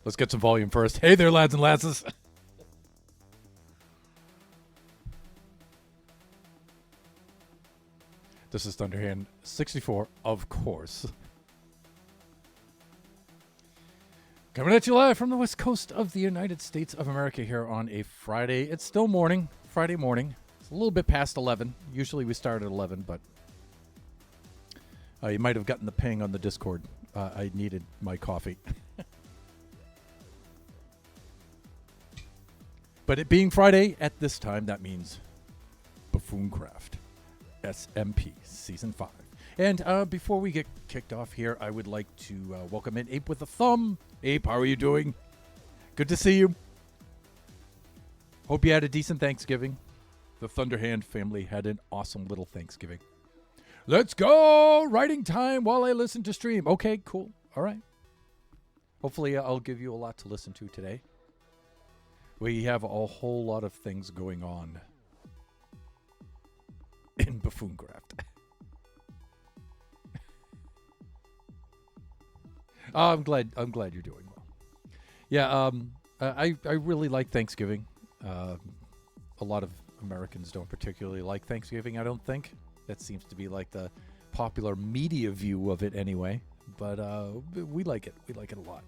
Let's get some volume first. Hey there, lads and lasses. This is Thunderhand 64, of course. Coming at you live from the west coast of the United States of America here on a Friday. It's still morning, Friday morning. It's a little bit past 11. Usually we start at 11, but you might have gotten the ping on the Discord. I needed my coffee. But it being Friday at this time, that means Buffooncraft SMP Season 5. And before we get kicked off here, I would like to welcome in Ape with a Thumb. Ape, how are you doing? Good to see you. Hope you had a decent Thanksgiving. The Thunderhand family had an awesome little Thanksgiving. Let's go! Writing time while I listen to stream. Okay, cool. All right. Hopefully I'll give you a lot to listen to today. We have a whole lot of things going on in Buffooncraft. I'm glad you're doing well. Yeah, I really like Thanksgiving. A lot of Americans don't particularly like Thanksgiving, I don't think. That seems to be like the popular media view of it anyway. But we like it. We like it a lot.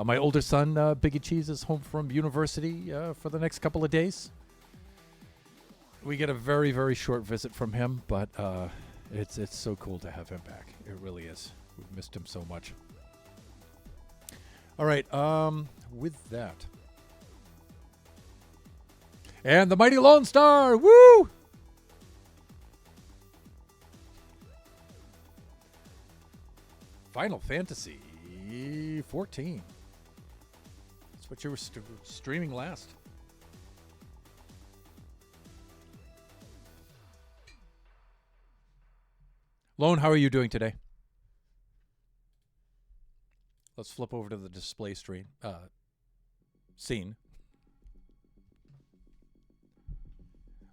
My older son, Biggie Cheese, is home from university for the next couple of days. We get a very, very short visit from him, but it's so cool to have him back. It really is. We've missed him so much. All right, with that. And the Mighty Lone Star, woo! Final Fantasy 14. That's what you were streaming last. Lone, how are you doing today? Let's flip over to the display scene.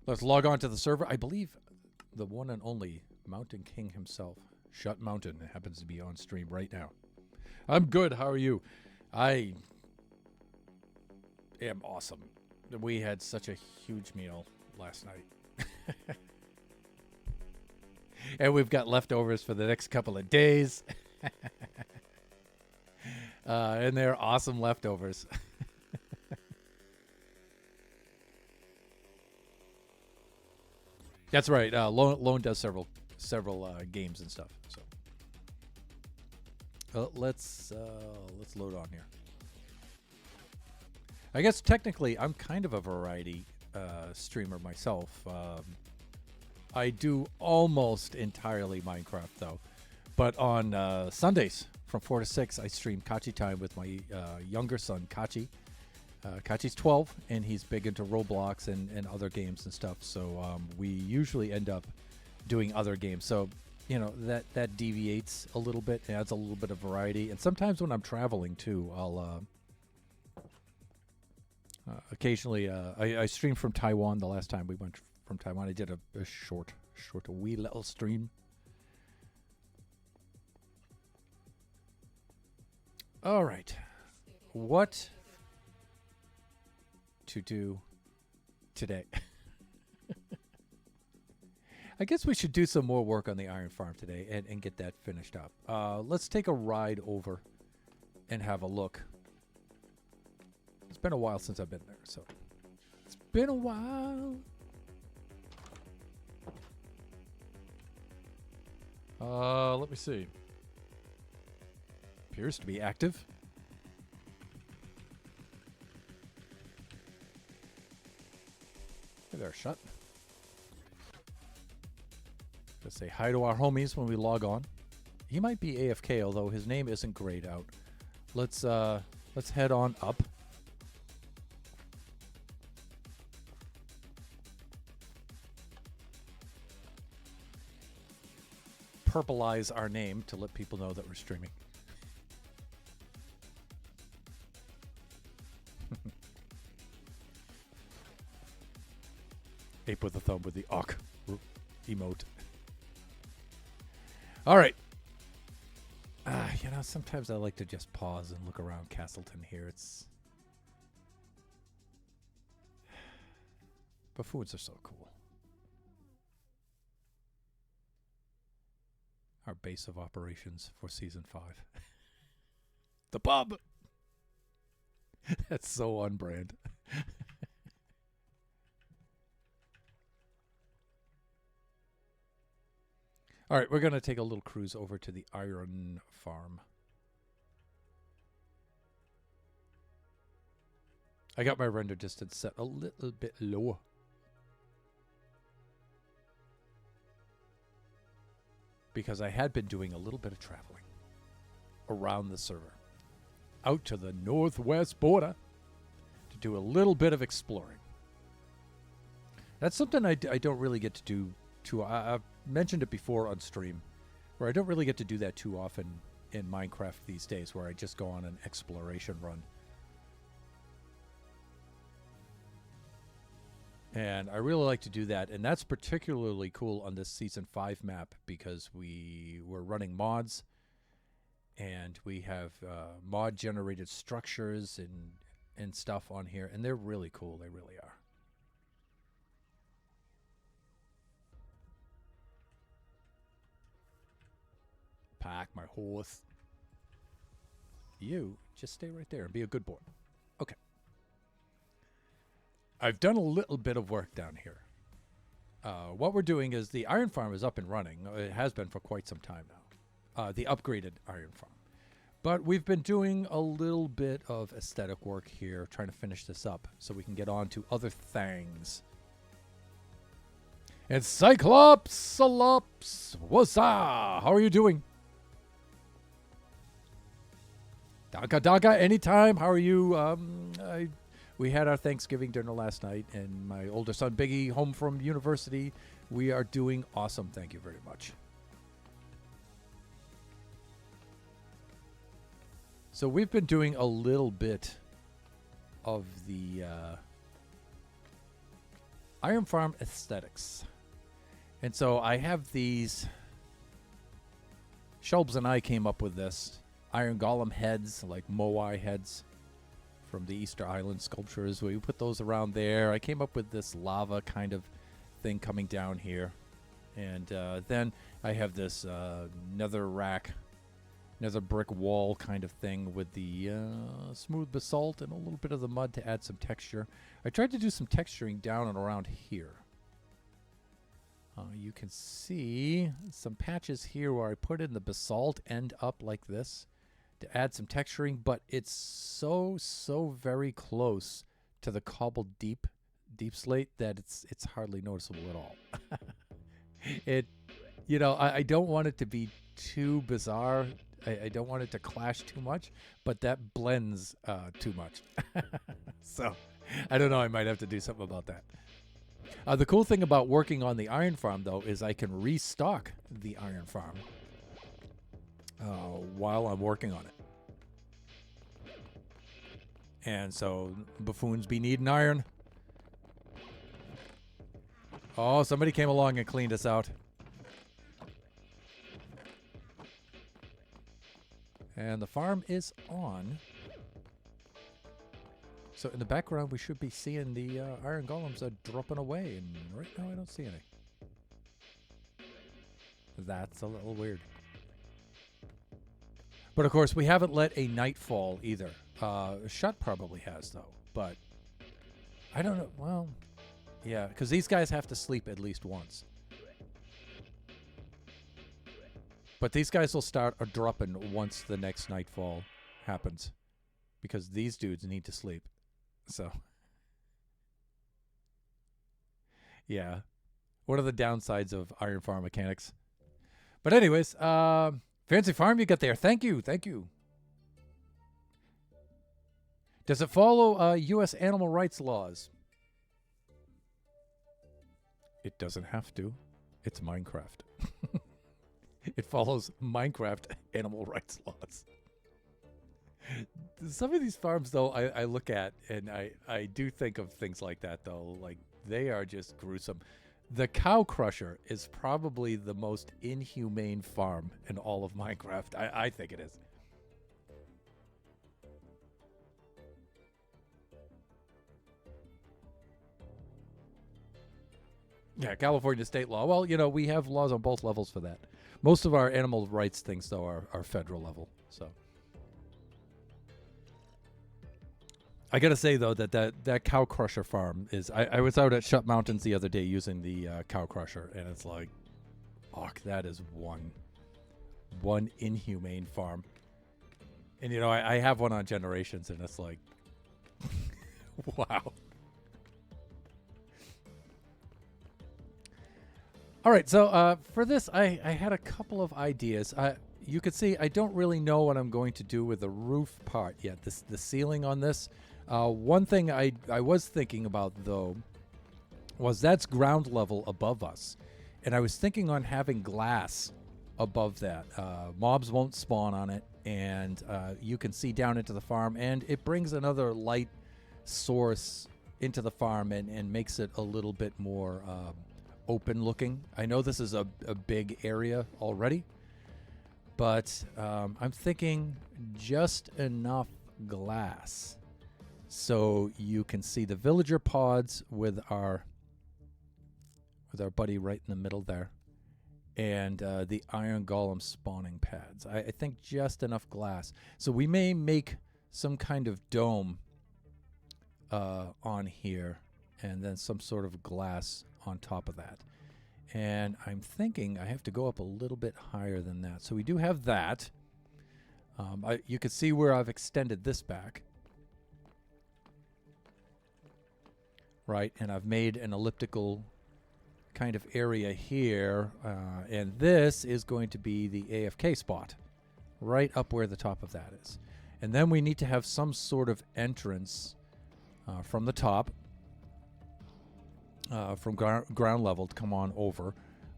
Let's log on to the server. I believe the one and only Mountain King himself, Shut Mountain, happens to be on stream right now. I'm good. How are you? I am awesome. We had such a huge meal last night. And we've got leftovers for the next couple of days. And they're awesome leftovers. That's right. Lone does several games and stuff. So let's load on here. I guess technically I'm kind of a variety streamer myself. I do almost entirely Minecraft though, but on Sundays from 4 to 6 I stream Kachi time with my younger son Kachi. Kachi's 12 and he's big into Roblox and other games and stuff. So we usually end up doing other games. So you know that deviates a little bit, adds a little bit of variety. And sometimes when I'm traveling too, I'll occasionally I streamed from Taiwan. The last time we went from Taiwan, I did a wee little stream. All right, what to do today? I guess we should do some more work on the iron farm today and get that finished up. Let's take a ride over and have a look. It's been a while since I've been there, so it's been a while. Let me see. Appears to be active. Hey there, Shut. Let's say hi to our homies when we log on. He might be AFK, although his name isn't grayed out. Let's head on up. Purplize our name to let people know that we're streaming. Ape with a thumb with the awk emote. All right. You know, sometimes I like to just pause and look around Castleton here. Buffoons are so cool. Our base of operations for Season 5. The pub! That's so on brand. All right, we're going to take a little cruise over to the iron farm. I got my render distance set a little bit lower. Because I had been doing a little bit of traveling around the server. Out to the northwest border to do a little bit of exploring. That's something I don't really get to do too. I've mentioned it before on stream, where I don't really get to do that too often in Minecraft these days, where I just go on an exploration run. And I really like to do that, and that's particularly cool on this Season 5 map because we were running mods, and we have mod-generated structures and stuff on here, and they're really cool. They really are. Pack my horse. You just stay right there and be a good boy. Okay. I've done a little bit of work down here. What we're doing is the iron farm is up and running. It has been for quite some time now. The upgraded iron farm. But we've been doing a little bit of aesthetic work here, trying to finish this up so we can get on to other things. And Cyclops, what's up? How are you doing? Daga, anytime. How are you? We had our Thanksgiving dinner last night, and my older son, Biggie, home from university. We are doing awesome. Thank you very much. So we've been doing a little bit of the Iron Farm aesthetics. And so I have these. Shelbs and I came up with this. Iron Golem heads, like Moai heads from the Easter Island sculptures. We put those around there. I came up with this lava kind of thing coming down here. And then I have this nether brick wall kind of thing with the smooth basalt and a little bit of the mud to add some texture. I tried to do some texturing down and around here. You can see some patches here where I put in the basalt end up like this to add some texturing, but it's so very close to the cobbled deep slate that it's hardly noticeable at all. I don't want it to be too bizarre. I don't want it to clash too much, but that blends too much. So I don't know. I might have to do something about that. The cool thing about working on the iron farm, though, is I can restock the iron farm while I'm working on it. And so buffoons be needing iron. Oh, somebody came along and cleaned us out. And the farm is on. So in the background, we should be seeing the iron golems are dropping away. And right now, I don't see any. That's a little weird. But of course, we haven't let a night fall either. Shut probably has, though. But I don't know. Well, yeah, because these guys have to sleep at least once. But these guys will start dropping once the next nightfall happens. Because these dudes need to sleep. So, yeah. What are the downsides of Iron Farm mechanics? But anyways, fancy farm you got there. Thank you. Thank you. Does it follow U.S. animal rights laws? It doesn't have to. It's Minecraft. It follows Minecraft animal rights laws. Some of these farms, though, I look at, and I do think of things like that, though. Like, they are just gruesome. The cow crusher is probably the most inhumane farm in all of Minecraft. I think it is. Yeah, California state law. Well, you know, we have laws on both levels for that. Most of our animal rights things, though, are federal level. So I got to say, though, that cow crusher farm is... I was out at Shut Mountains the other day using the cow crusher, and it's like, fuck, that is one inhumane farm. And, you know, I have one on Generations, and it's like, wow. All right, so for this, I had a couple of ideas. You could see I don't really know what I'm going to do with the roof part yet, the ceiling on this. One thing I was thinking about, though, was that's ground level above us. And I was thinking on having glass above that. Mobs won't spawn on it, and you can see down into the farm, and it brings another light source into the farm and makes it a little bit more... open looking. I know this is a big area already, but I'm thinking just enough glass so you can see the villager pods with our buddy right in the middle there, and the iron golem spawning pads. I think just enough glass. So we may make some kind of dome on here, and then some sort of glass on top of that. And I'm thinking I have to go up a little bit higher than that. So we do have that. You can see where I've extended this back. Right, and I've made an elliptical kind of area here. And this is going to be the AFK spot, right up where the top of that is. And then we need to have some sort of entrance from the top. From ground level to come on over.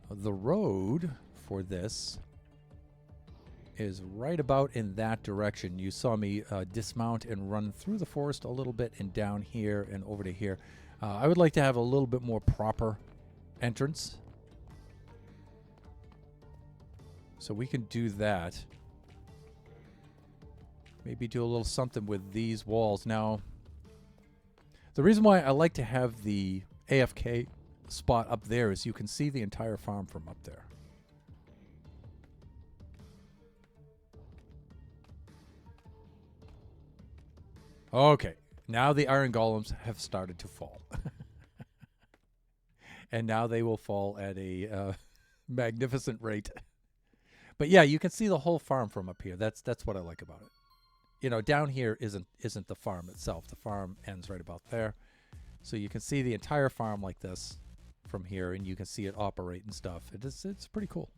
The road for this is right about in that direction. You saw me dismount and run through the forest a little bit and down here and over to here. I would like to have a little bit more proper entrance. So we can do that. Maybe do a little something with these walls. Now, the reason why I like to have the AFK spot up there is you can see the entire farm from up there. Okay, now the iron golems have started to fall. And now they will fall at a magnificent rate. But yeah, you can see the whole farm from up here. That's what I like about it. You know, down here isn't the farm itself. The farm ends right about there. So you can see the entire farm like this from here, and you can see it operate and stuff. It's pretty cool.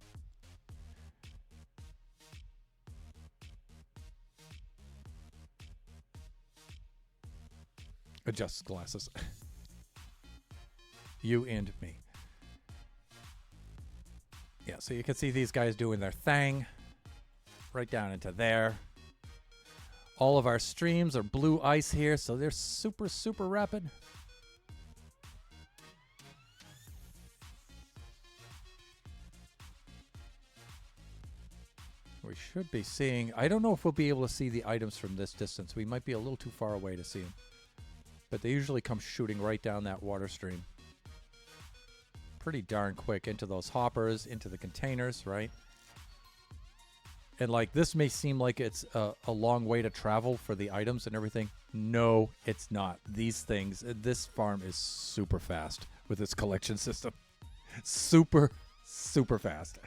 Adjust glasses. You and me. Yeah, so you can see these guys doing their thing right down into there. All of our streams are blue ice here, so they're super, super rapid. We should be seeing... I don't know if we'll be able to see the items from this distance. We might be a little too far away to see them. But they usually come shooting right down that water stream. Pretty darn quick into those hoppers, into the containers, right? And like, this may seem like it's a long way to travel for the items and everything. No, it's not. These things... This farm is super fast with its collection system. Super, super fast.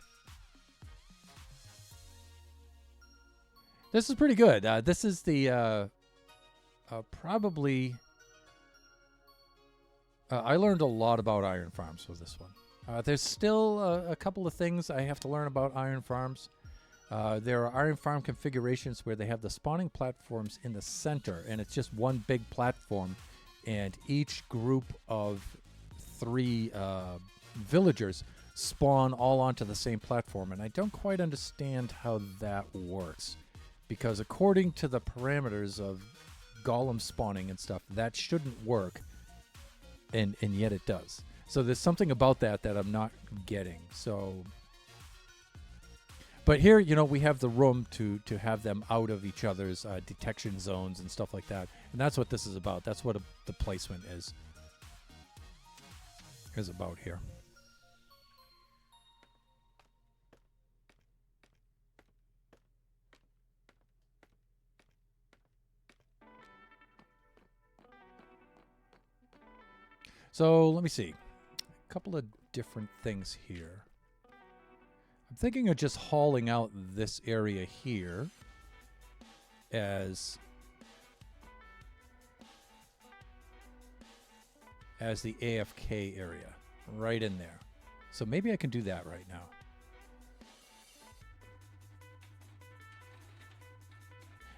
This is pretty good. This is the probably... I learned a lot about iron farms with this one. There's still a couple of things I have to learn about iron farms. There are iron farm configurations where they have the spawning platforms in the center, and it's just one big platform, and each group of 3 villagers spawn all onto the same platform, and I don't quite understand how that works. Because according to the parameters of golem spawning and stuff, that shouldn't work, and yet it does. So there's something about that that I'm not getting. So, but here, you know, we have the room to have them out of each other's detection zones and stuff like that. And that's what this is about. That's what the placement is about here. So let me see. A couple of different things here. I'm thinking of just hauling out this area here as the AFK area, right in there. So maybe I can do that right now.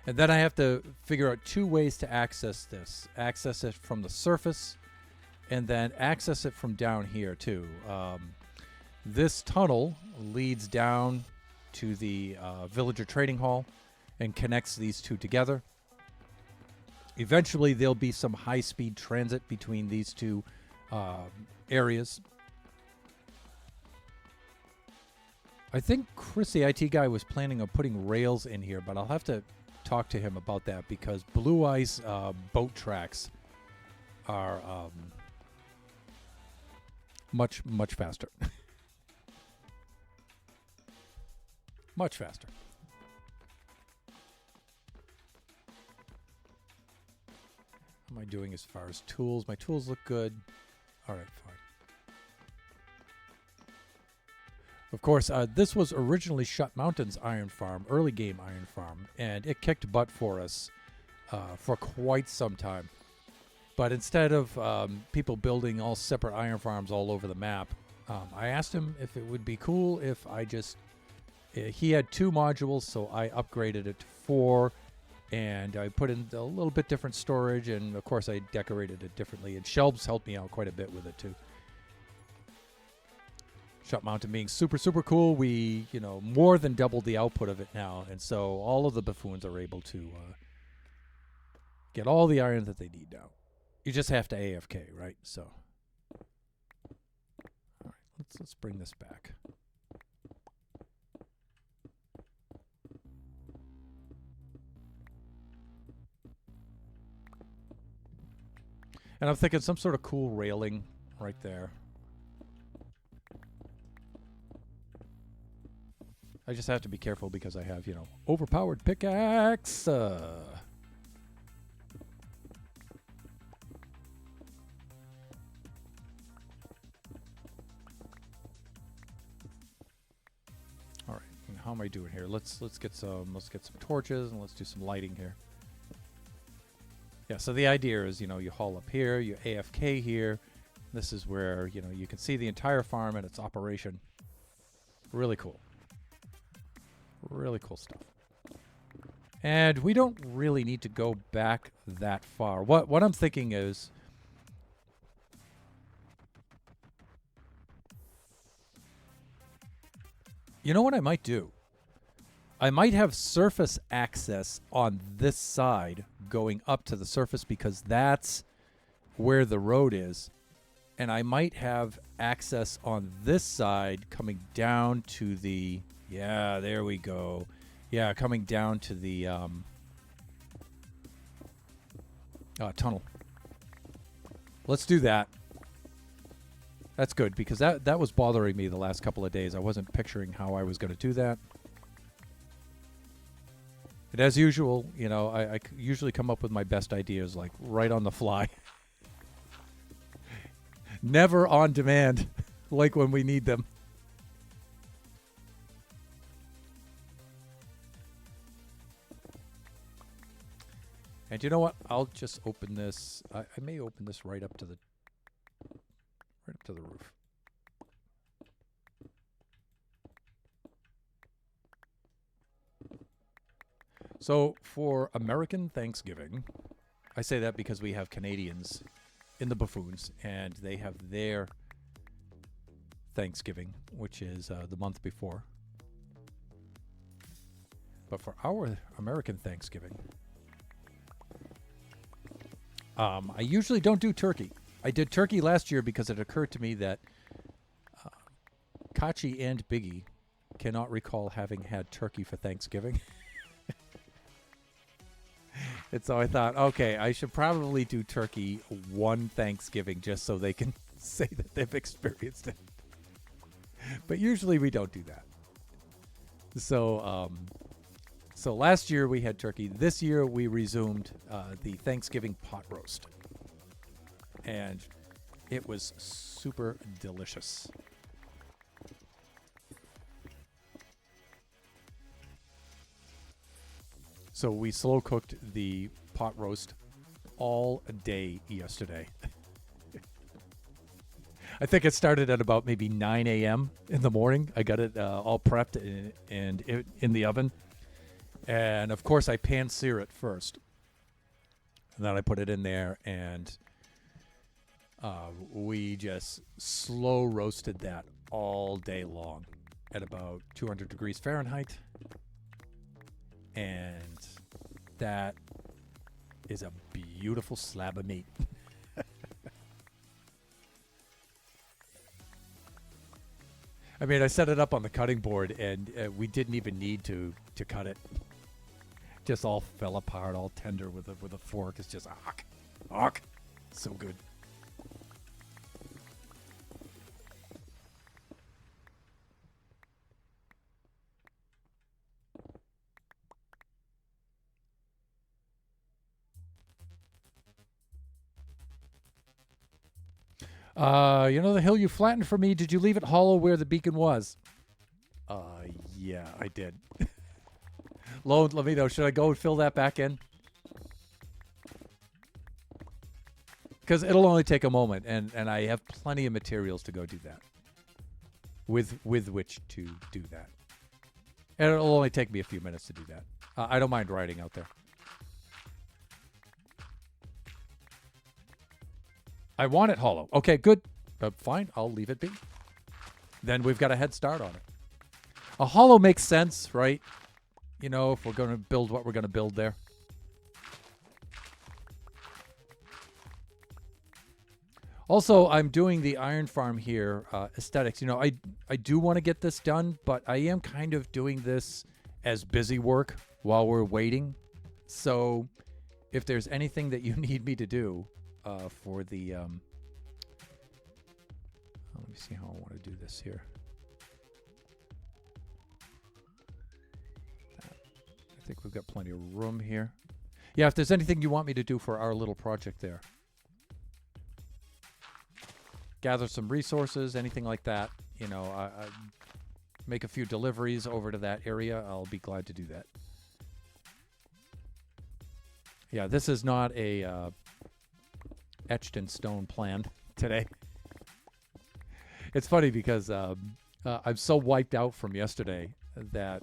And then I have to figure out 2 ways to access this. Access it from the surface, and then access it from down here too. This tunnel leads down to the villager trading hall and connects these 2 together. Eventually, there'll be some high-speed transit between these 2 areas. I think Chris, the IT guy, was planning on putting rails in here, but I'll have to talk to him about that because Blue Ice boat tracks are much faster. Much faster. How am I doing as far as tools? My tools look good. All right, fine. Of course, this was originally Shut Mountain's iron farm, early game iron farm, and it kicked butt for us for quite some time. But instead of people building all separate iron farms all over the map, I asked him if it would be cool if I just... he had 2 modules, so I upgraded it to 4, and I put in a little bit different storage, and of course I decorated it differently, and shelves helped me out quite a bit with it too. Shut Mountain being super cool, we, you know, more than doubled the output of it now, and so all of the buffoons are able to get all the iron that they need now. You just have to AFK, right? So, all right, let's bring this back. And I'm thinking some sort of cool railing right there. I just have to be careful because I have, you know, overpowered pickaxe. All right, and how am I doing here? Let's get some torches and let's do some lighting here. Yeah, so the idea is, you know, you haul up here, you AFK here. This is where, you know, you can see the entire farm and its operation. Really cool. Really cool stuff. And we don't really need to go back that far. What I'm thinking is... you know what I might do? I might have surface access on this side going up to the surface because that's where the road is. And I might have access on this side coming down to the... yeah, there we go. Yeah, coming down to the tunnel. Let's do that. That's good because that was bothering me the last couple of days. I wasn't picturing how I was going to do that. And as usual, you know, I usually come up with my best ideas like right on the fly. Never on demand, like when we need them. And you know what? I'll just open this. I may open this right up to the roof. So for American Thanksgiving, I say that because we have Canadians in the Buffoons, and they have their Thanksgiving, which is the month before. But for our American Thanksgiving, I usually don't do turkey. I did turkey last year because it occurred to me that Kachi and Biggie cannot recall having had turkey for Thanksgiving. And so I thought, okay, I should probably do turkey one Thanksgiving just so they can say that they've experienced it. But usually we don't do that. So, so last year we had turkey. This year we resumed the Thanksgiving pot roast. And it was super delicious. So we slow cooked the pot roast all day yesterday. I think it started at about maybe 9 a.m. in the morning. I got it all prepped and in the oven. And, of course, I pan-sear it first. And then I put it in there, and we just slow roasted that all day long at about 200 degrees Fahrenheit. And that is a beautiful slab of meat. I mean, I set it up on the cutting board, and we didn't even need to cut it. Just all fell apart, all tender with a fork. It's just ark, so good. You know the hill you flattened for me? Did you leave it hollow where the beacon was? Yeah, I did. Lone, let me know. Should I go and fill that back in? Because it'll only take a moment, and I have plenty of materials to go do that. With which to do that. And it'll only take me a few minutes to do that. I don't mind riding out there. I want it hollow. Okay, good. Fine, I'll leave it be. Then we've got a head start on it. A hollow makes sense, right? You know, if we're going to build what we're going to build there. Also, I'm doing the iron farm here, aesthetics. You know, I do want to get this done, but I am kind of doing this as busy work while we're waiting. So if there's anything that you need me to do for the... let me see how I want to do this here. I think we've got plenty of room here. Yeah, if there's anything you want me to do for our little project there. Gather some resources, anything like that. You know, I make a few deliveries over to that area. I'll be glad to do that. Yeah, this is not a etched in stone plan today. It's funny because I'm so wiped out from yesterday that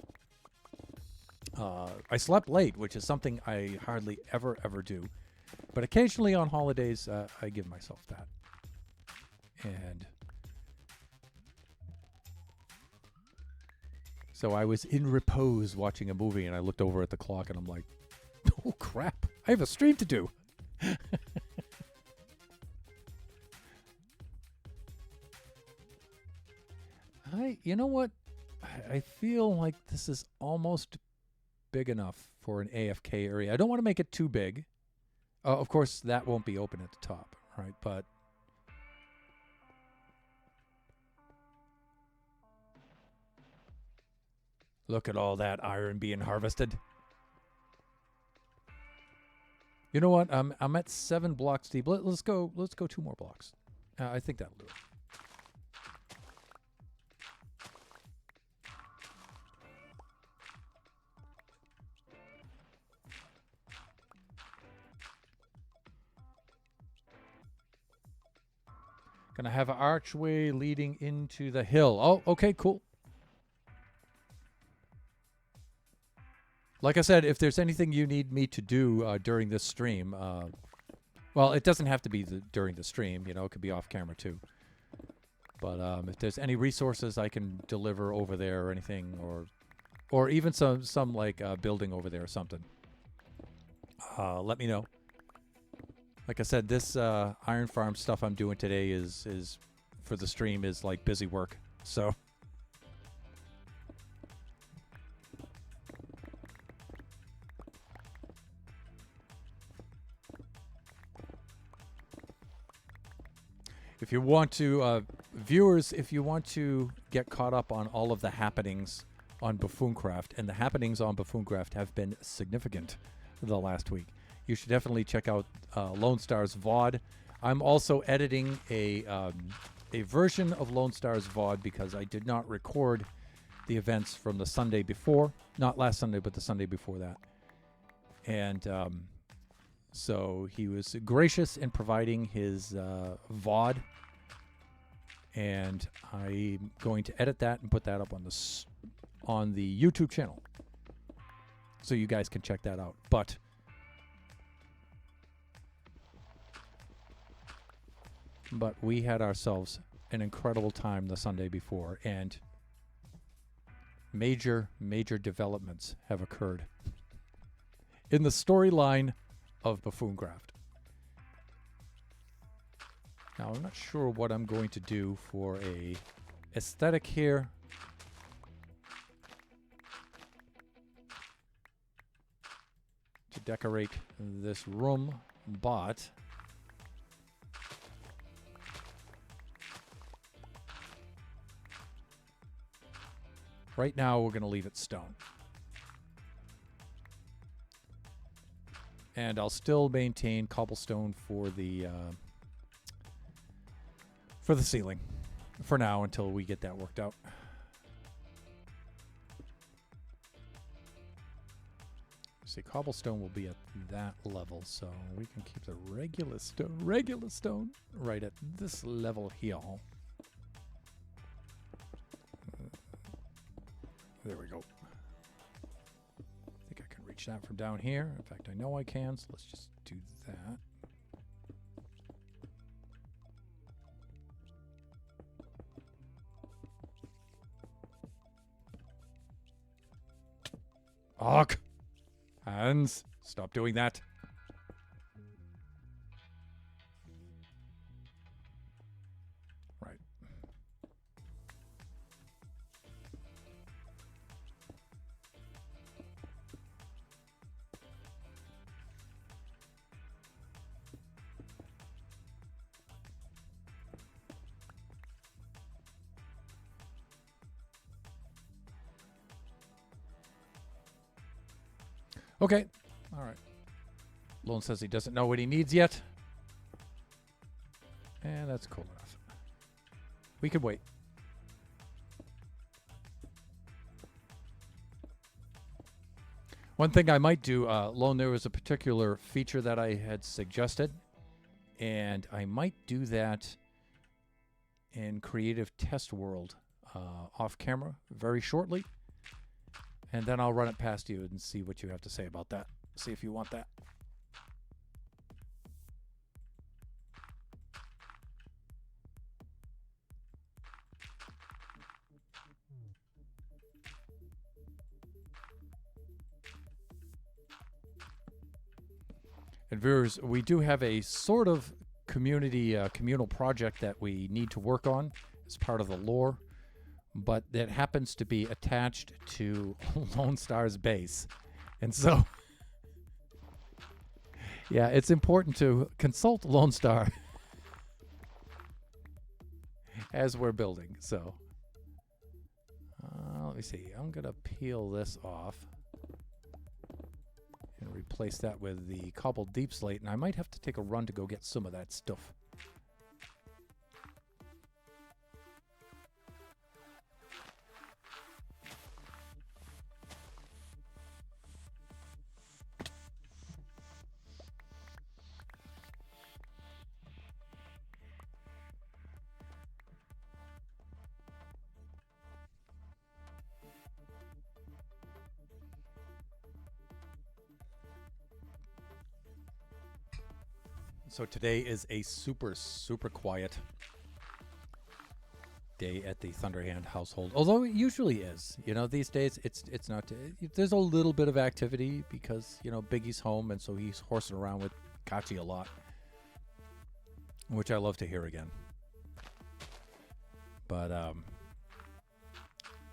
I slept late, which is something I hardly ever do. But occasionally on holidays, I give myself that. And so I was in repose watching a movie, and I looked over at the clock, and I'm like, oh, crap. I have a stream to do. You know what? I feel like this is almost big enough for an AFK area. I don't want to make it too big. Of course, that won't be open at the top, right? But look at all that iron being harvested. You know what? I'm at 7 blocks deep. Let's go 2 more blocks. I think that'll do it. Gonna have an archway leading into the hill. Oh, okay, cool. Like I said, if there's anything you need me to do during this stream, well, it doesn't have to be during the stream. You know, it could be off camera too. But if there's any resources I can deliver over there or anything, or even some like building over there or something, let me know. Like I said, this Iron Farm stuff I'm doing today is for the stream is like busy work. So if you want to, viewers, if you want to get caught up on all of the happenings on Buffooncraft, and the happenings on Buffooncraft have been significant the last week, you should definitely check out Lone Star's VOD. I'm also editing a version of Lone Star's VOD because I did not record the events from the Sunday before. Not last Sunday, but the Sunday before that. And so he was gracious in providing his VOD. And I'm going to edit that and put that up on the YouTube channel, so you guys can check that out. But we had ourselves an incredible time the Sunday before, and major developments have occurred in the storyline of Buffooncraft. Now, I'm not sure what I'm going to do for a aesthetic here. To decorate this room, but right now we're going to leave it stone. And I'll still maintain cobblestone for the ceiling for now until we get that worked out. See, cobblestone will be at that level, so we can keep the regular stone right at this level here. There we go. I think I can reach that from down here. In fact, I know I can, so let's just do that. Ugh! Hans, stop doing that. Right. Okay. All right. Lone says he doesn't know what he needs yet. And that's cool enough. We could wait. One thing I might do, Lone, there was a particular feature that I had suggested, and I might do that in Creative Test World off camera very shortly. And then I'll run it past you and see what you have to say about that. See if you want that. And viewers, we do have a sort of communal project that we need to work on as part of the lore, but that happens to be attached to Lone Star's base. And so, yeah, it's important to consult Lone Star as we're building. So, let me see. I'm going to peel this off and replace that with the cobbled deep slate. And I might have to take a run to go get some of that stuff. So today is a super quiet day at the Thunderhand household. Although it usually is. You know, these days it's not. There's a little bit of activity because, you know, Biggie's home, and so he's horsing around with Kachi a lot. which I love to hear again. But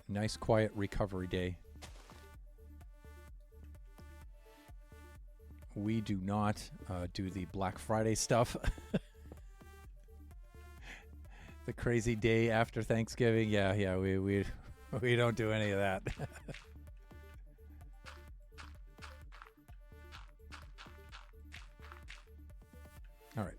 nice quiet recovery day. We do not do the Black Friday stuff. The crazy day after Thanksgiving. Yeah, we don't do any of that. All right.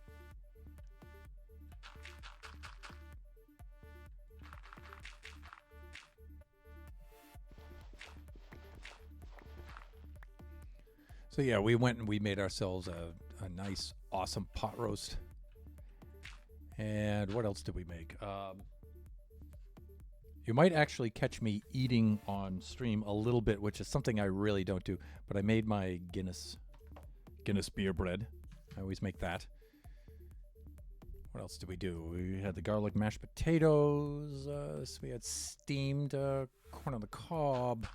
So yeah, we went and we made ourselves a nice, awesome pot roast. And what else did we make? You might actually catch me eating on stream a little bit, which is something I really don't do. But I made my Guinness beer bread. I always make that. What else did we do? We had the garlic mashed potatoes. So we had steamed corn on the cob.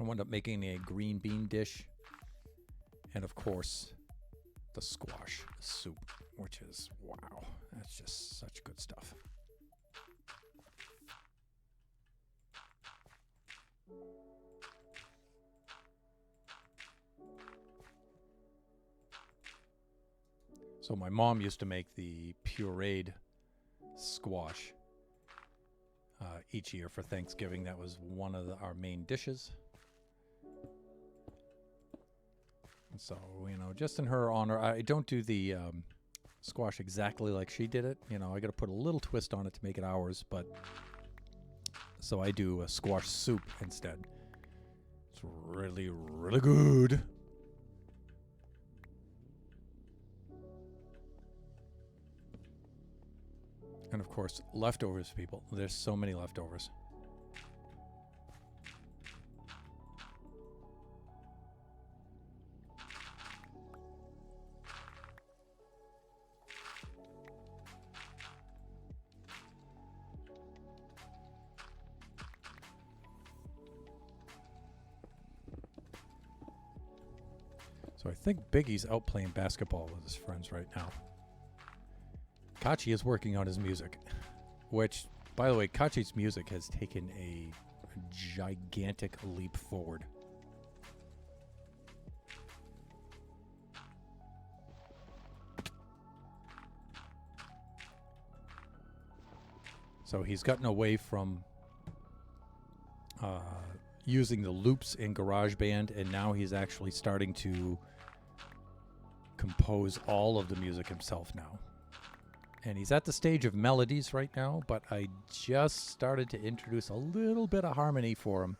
I wound up making a green bean dish. And of course, the squash soup, which is, wow, that's just such good stuff. So my mom used to make the pureed squash each year for Thanksgiving. That was one of our main dishes. And so, just in her honor, I don't do the squash exactly like she did it. I got to put a little twist on it to make it ours. But so I do a squash soup instead. It's really, really good. And of course, leftovers, people. There's so many leftovers. So I think Biggie's out playing basketball with his friends right now. Kachi is working on his music, which, by the way, Kachi's music has taken a gigantic leap forward. So he's gotten away from using the loops in GarageBand, and now he's actually starting to compose all of the music himself now. And he's at the stage of melodies right now, but I just started to introduce a little bit of harmony for him.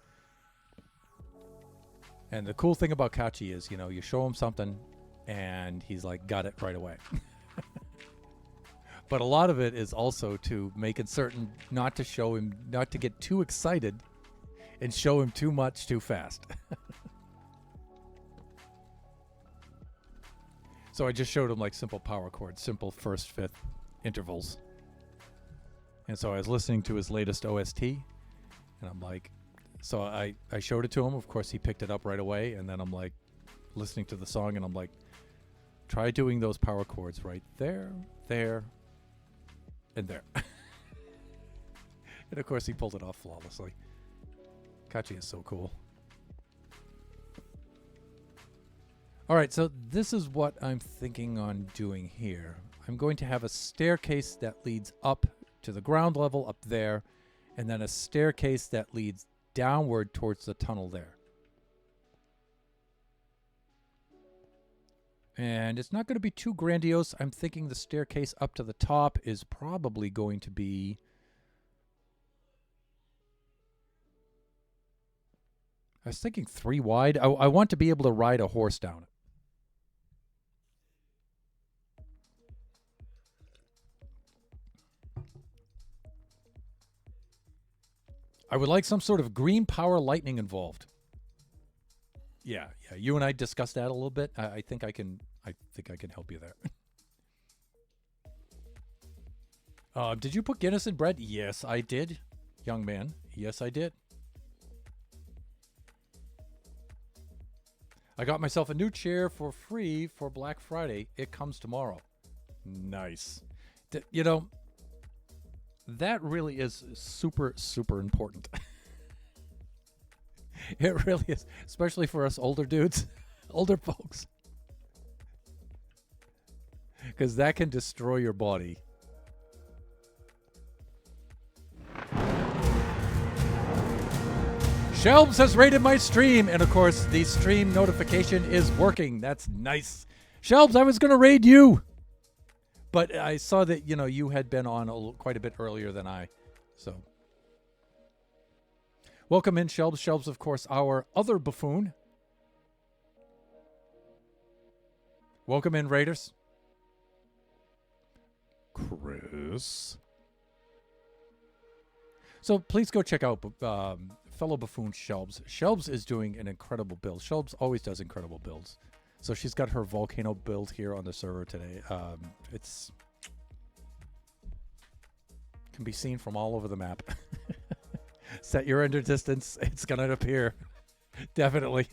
And the cool thing about Kachi is, you show him something and he's like, got it right away. But a lot of it is also to making certain not to get too excited and show him too much too fast. So I just showed him like simple power chords, simple first, fifth intervals. And so I was listening to his latest OST, and I'm like, so I showed it to him. Of course, he picked it up right away. And then I'm like listening to the song, and I'm like, try doing those power chords right there, there, and there. And of course, he pulled it off flawlessly. Kachi is so cool. All right, so this is what I'm thinking on doing here. I'm going to have a staircase that leads up to the ground level up there, and then a staircase that leads downward towards the tunnel there. And it's not going to be too grandiose. I'm thinking the staircase up to the top is probably going to be... I was thinking 3 wide. I want to be able to ride a horse down it. I would like some sort of green power lightning involved. Yeah. You and I discussed that a little bit. I think I can help you there. Did you put Guinness in bread? Yes, I did, young man. Yes, I did. I got myself a new chair for free for Black Friday. It comes tomorrow. Nice. You know, that really is super, super important. It really is, especially for us older dudes, older folks. Because that can destroy your body. Shelbs has rated my stream, and of course, the stream notification is working. That's nice. Shelbs, I was going to raid you, but I saw that, you know, you had been on quite a bit earlier than I, so. Welcome in, Shelbs. Shelbs, of course, our other buffoon. Welcome in, Raiders. Chris. So please go check out fellow buffoon Shelbs. Shelbs is doing an incredible build. Shelbs always does incredible builds. So she's got her volcano build here on the server today. It's can be seen from all over the map. Set your ender distance. It's gonna appear. Definitely.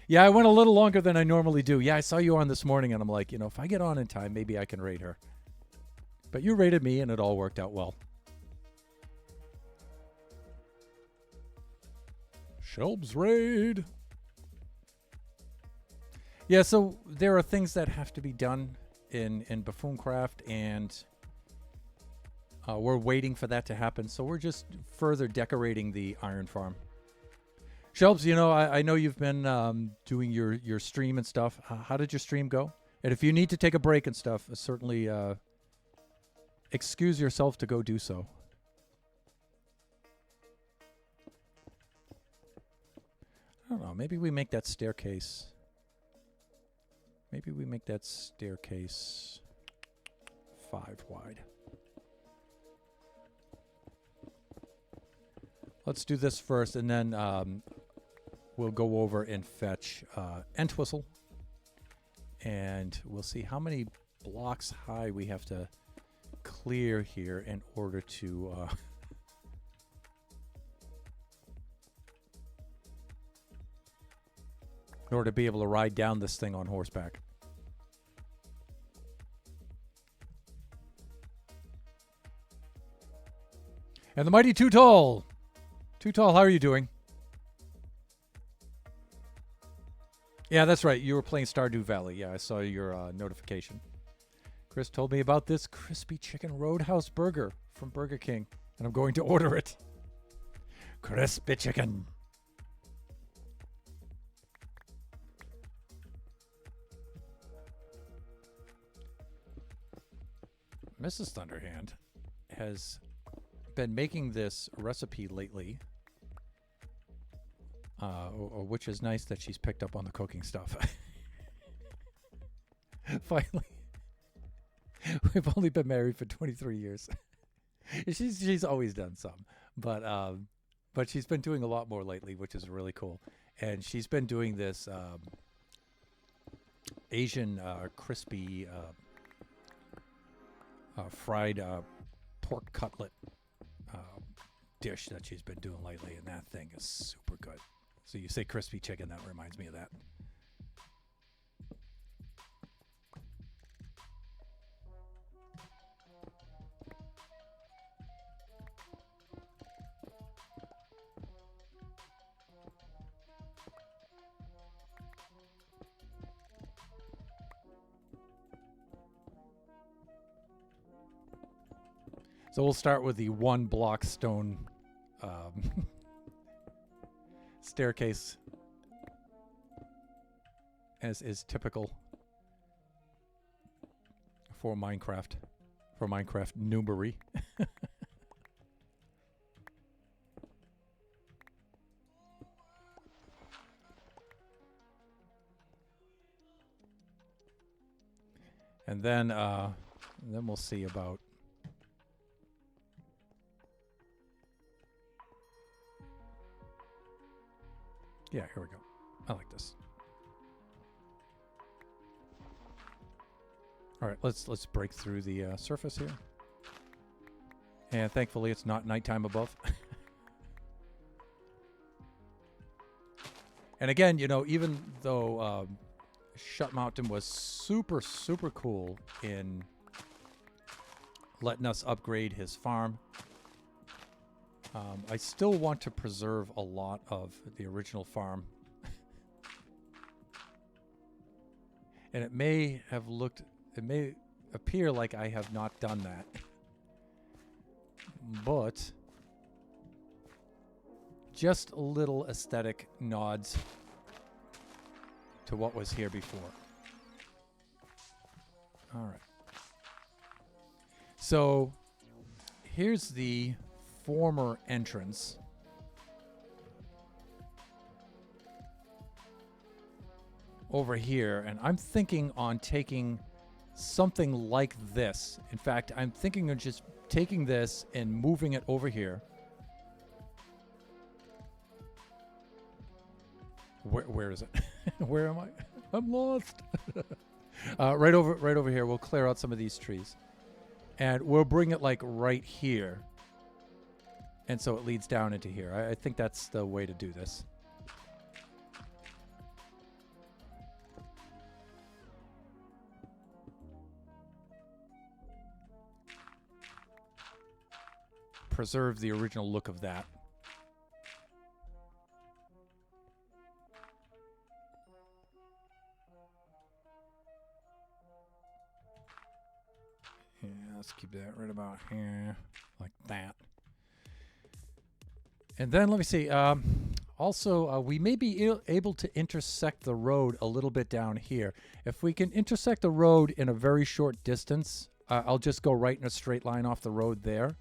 Yeah, I went a little longer than I normally do. Yeah, I saw you on this morning, and I'm like, you know, if I get on in time, maybe I can raid her. But you raided me, and it all worked out well. Shelbs raid. Yeah, so there are things that have to be done in Buffooncraft, and we're waiting for that to happen. So we're just further decorating the iron farm. Shelbs, you know, I know you've been doing your stream and stuff. How did your stream go? And if you need to take a break and stuff, certainly excuse yourself to go do so. I don't know. Maybe we make that staircase. Maybe we make that staircase 5 wide. Let's do this first, and then we'll go over and fetch Entwistle. And we'll see how many blocks high we have to clear here in order to... in order to be able to ride down this thing on horseback. And the mighty Too Tall. Too Tall, how are you doing? Yeah, that's right. You were playing Stardew Valley. Yeah, I saw your notification. Chris told me about this crispy chicken roadhouse burger from Burger King, and I'm going to order it. Crispy chicken. Mrs. Thunderhand has been making this recipe lately, which is nice that she's picked up on the cooking stuff. Finally. We've only been married for 23 years. She's always done some, but she's been doing a lot more lately, which is really cool. And she's been doing this Asian crispy fried pork cutlet dish that she's been doing lately, and that thing is super good. So you say crispy chicken, that reminds me of that. So we'll start with the 1 block stone staircase, as is typical for Minecraft noobery. And then we'll see about... Yeah, here we go. I like this. All right, let's break through the surface here. And thankfully, it's not nighttime above. And again, you know, even though Shut Mountain was super, super cool in letting us upgrade his farm, I still want to preserve a lot of the original farm. And it may appear like I have not done that. But just a little aesthetic nods to what was here before. All right. So here's the former entrance. Over here, and I'm thinking on taking something like this. In fact, I'm thinking of just taking this and moving it over here. Where is it? Where am I? I'm lost. Right over here. We'll clear out some of these trees, and we'll bring it like right here, and so it leads down into here. I think that's the way to do this. Preserve the original look of that. Yeah, let's keep that right about here, like that. And then let me see. Also, we may be able to intersect the road a little bit down here. If we can intersect the road in a very short distance, I'll just go right in a straight line off the road there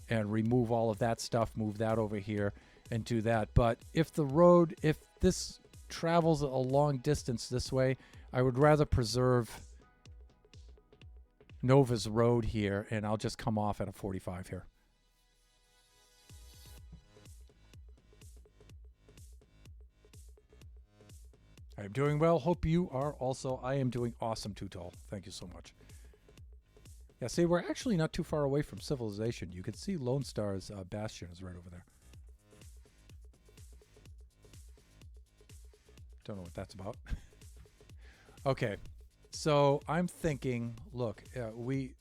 and remove all of that stuff, move that over here, and do that. But if this travels a long distance this way, I would rather preserve Nova's road here, and I'll just come off at a 45 here. I'm doing well. Hope you are also. I am doing awesome, Too Tall. Thank you so much. Yeah, see, we're actually not too far away from civilization. You can see Lone Star's bastion is right over there. Don't know what that's about. Okay, so I'm thinking, look, we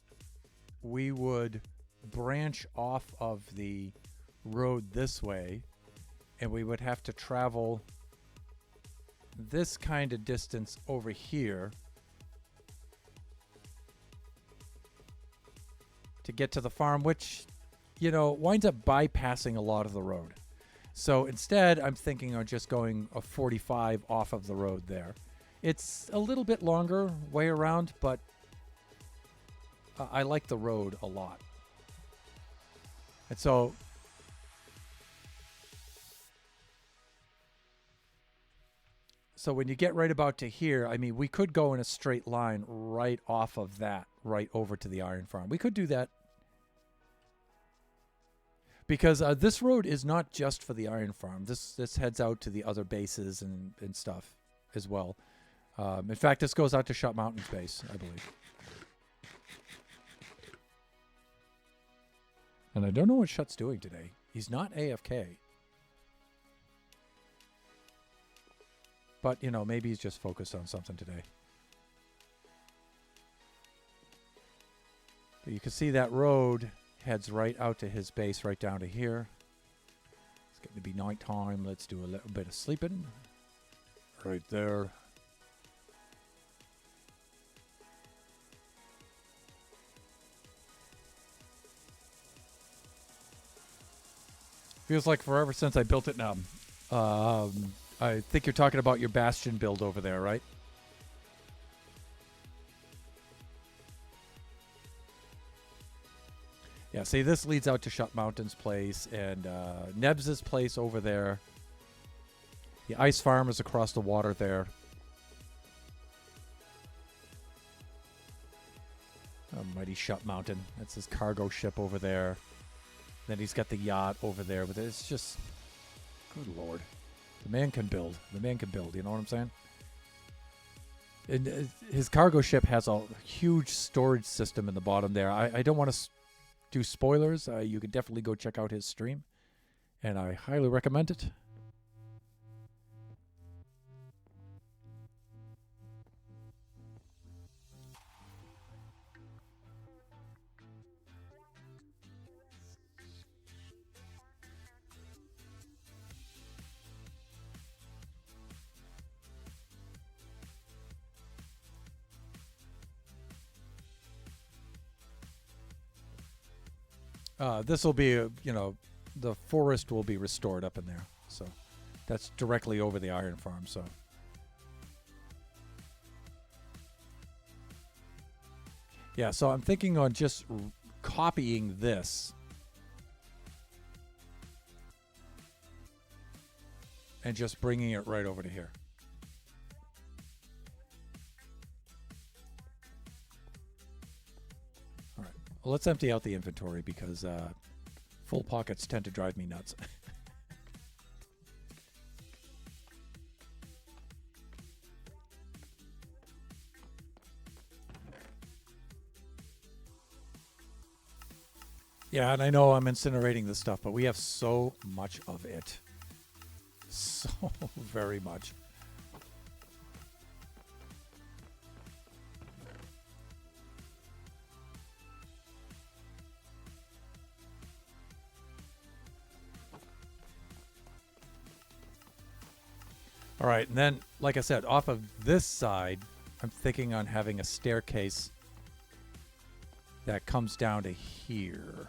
would branch off of the road this way, and we would have to travel this kind of distance over here to get to the farm, which, you know, winds up bypassing a lot of the road. So instead, I'm thinking of just going a 45 off of the road there. It's a little bit longer way around, but I like the road a lot. And so when you get right about to here, I mean, we could go in a straight line right off of that, right over to the iron farm. We could do that. Because this road is not just for the iron farm. This heads out to the other bases and stuff as well. In fact, this goes out to Shut Mountain's base, I believe. And I don't know what Shut's doing today. He's not AFK. But, you know, maybe he's just focused on something today. But you can see that road heads right out to his base, right down to here. It's getting to be nighttime. Let's do a little bit of sleeping. Right there. Feels like forever since I built it now. I think you're talking about your bastion build over there, right? Yeah, see, this leads out to Shut Mountain's place and Nebs' place over there. The ice farm is across the water there. Mighty Shut Mountain. That's his cargo ship over there. Then he's got the yacht over there. But it's just... Good Lord. The man can build. The man can build. You know what I'm saying? And his cargo ship has a huge storage system in the bottom there. I don't want to do spoilers. You can definitely go check out his stream. And I highly recommend it. This will be, the forest will be restored up in there. So that's directly over the iron farm. So yeah, so I'm thinking on just copying this and just bringing it right over to here. All right. Well, let's empty out the inventory because full pockets tend to drive me nuts. Yeah, and I know I'm incinerating this stuff, but we have so much of it. So very much. All right, and then, like I said, off of this side, I'm thinking on having a staircase that comes down to here.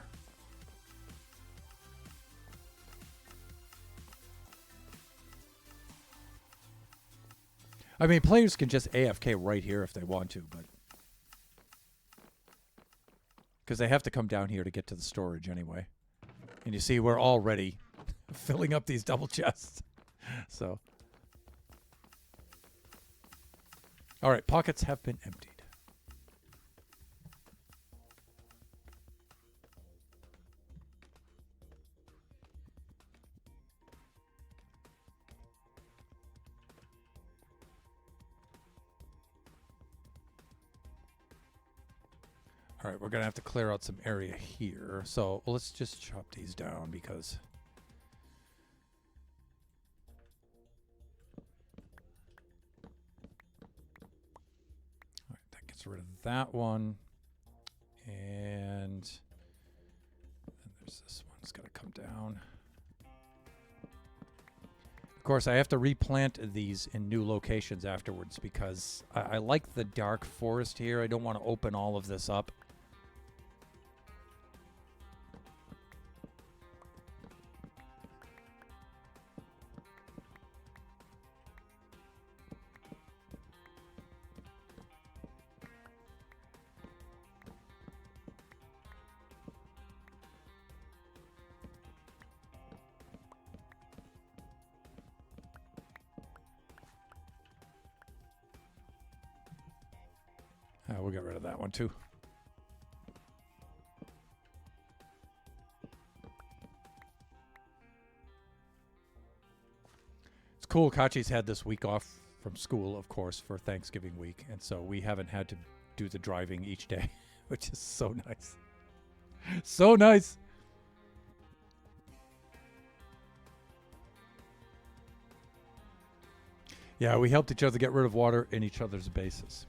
I mean, players can just AFK right here if they want to, but because they have to come down here to get to the storage anyway. And you see, we're already filling up these double chests. So, all right, pockets have been emptied. All right, we're going to have to clear out some area here. So let's just chop these down because... All right, that gets rid of that one. And then there's this one. It's got to come down. Of course, I have to replant these in new locations afterwards because I like the dark forest here. I don't want to open all of this up. We'll get rid of that one too. It's cool. Kachi's had this week off from school, of course, for Thanksgiving week. And so we haven't had to do the driving each day, which is so nice. So nice. Yeah, we helped each other get rid of water in each other's bases.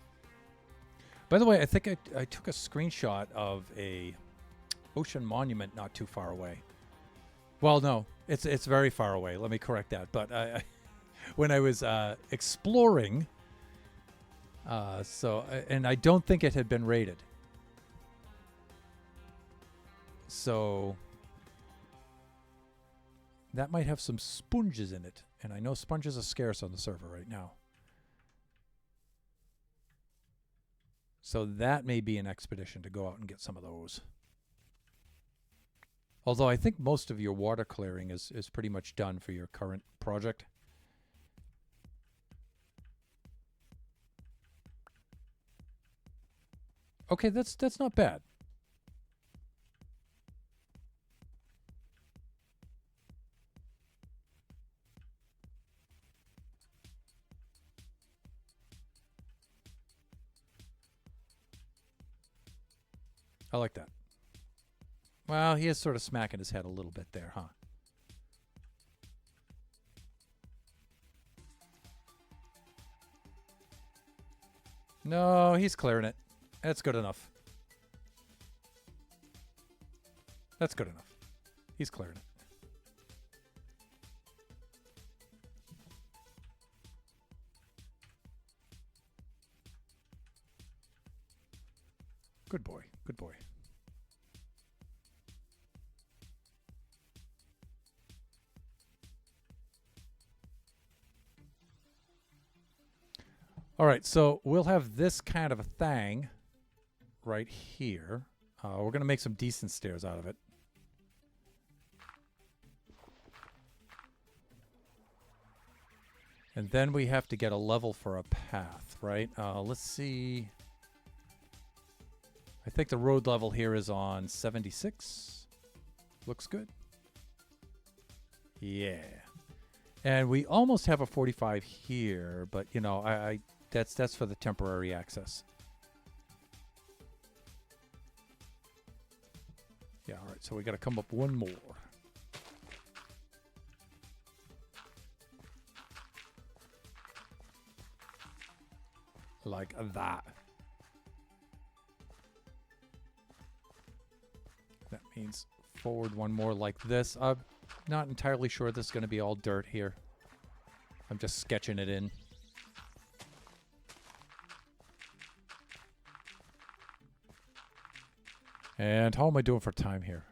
By the way, I think I took a screenshot of a ocean monument not too far away. Well, no, it's very far away. Let me correct that. But when I was exploring, and I don't think it had been raided. So that might have some sponges in it. And I know sponges are scarce on the server right now. So that may be an expedition to go out and get some of those. Although I think most of your water clearing is pretty much done for your current project. Okay, that's not bad. I like that. Well, he is sort of smacking his head a little bit there, huh? No, he's clearing it. That's good enough. That's good enough. He's clearing it. Good boy. Good boy. All right, so we'll have this kind of a thing right here. We're going to make some decent stairs out of it. And then we have to get a level for a path, right? Let's see. I think the road level here is on 76. Looks good. Yeah. And we almost have a 45 here, but you know, I that's for the temporary access. Yeah, all right. So we got to come up one more. Like that. That means forward one more like this. I'm not entirely sure this is going to be all dirt here. I'm just sketching it in. And how am I doing for time here?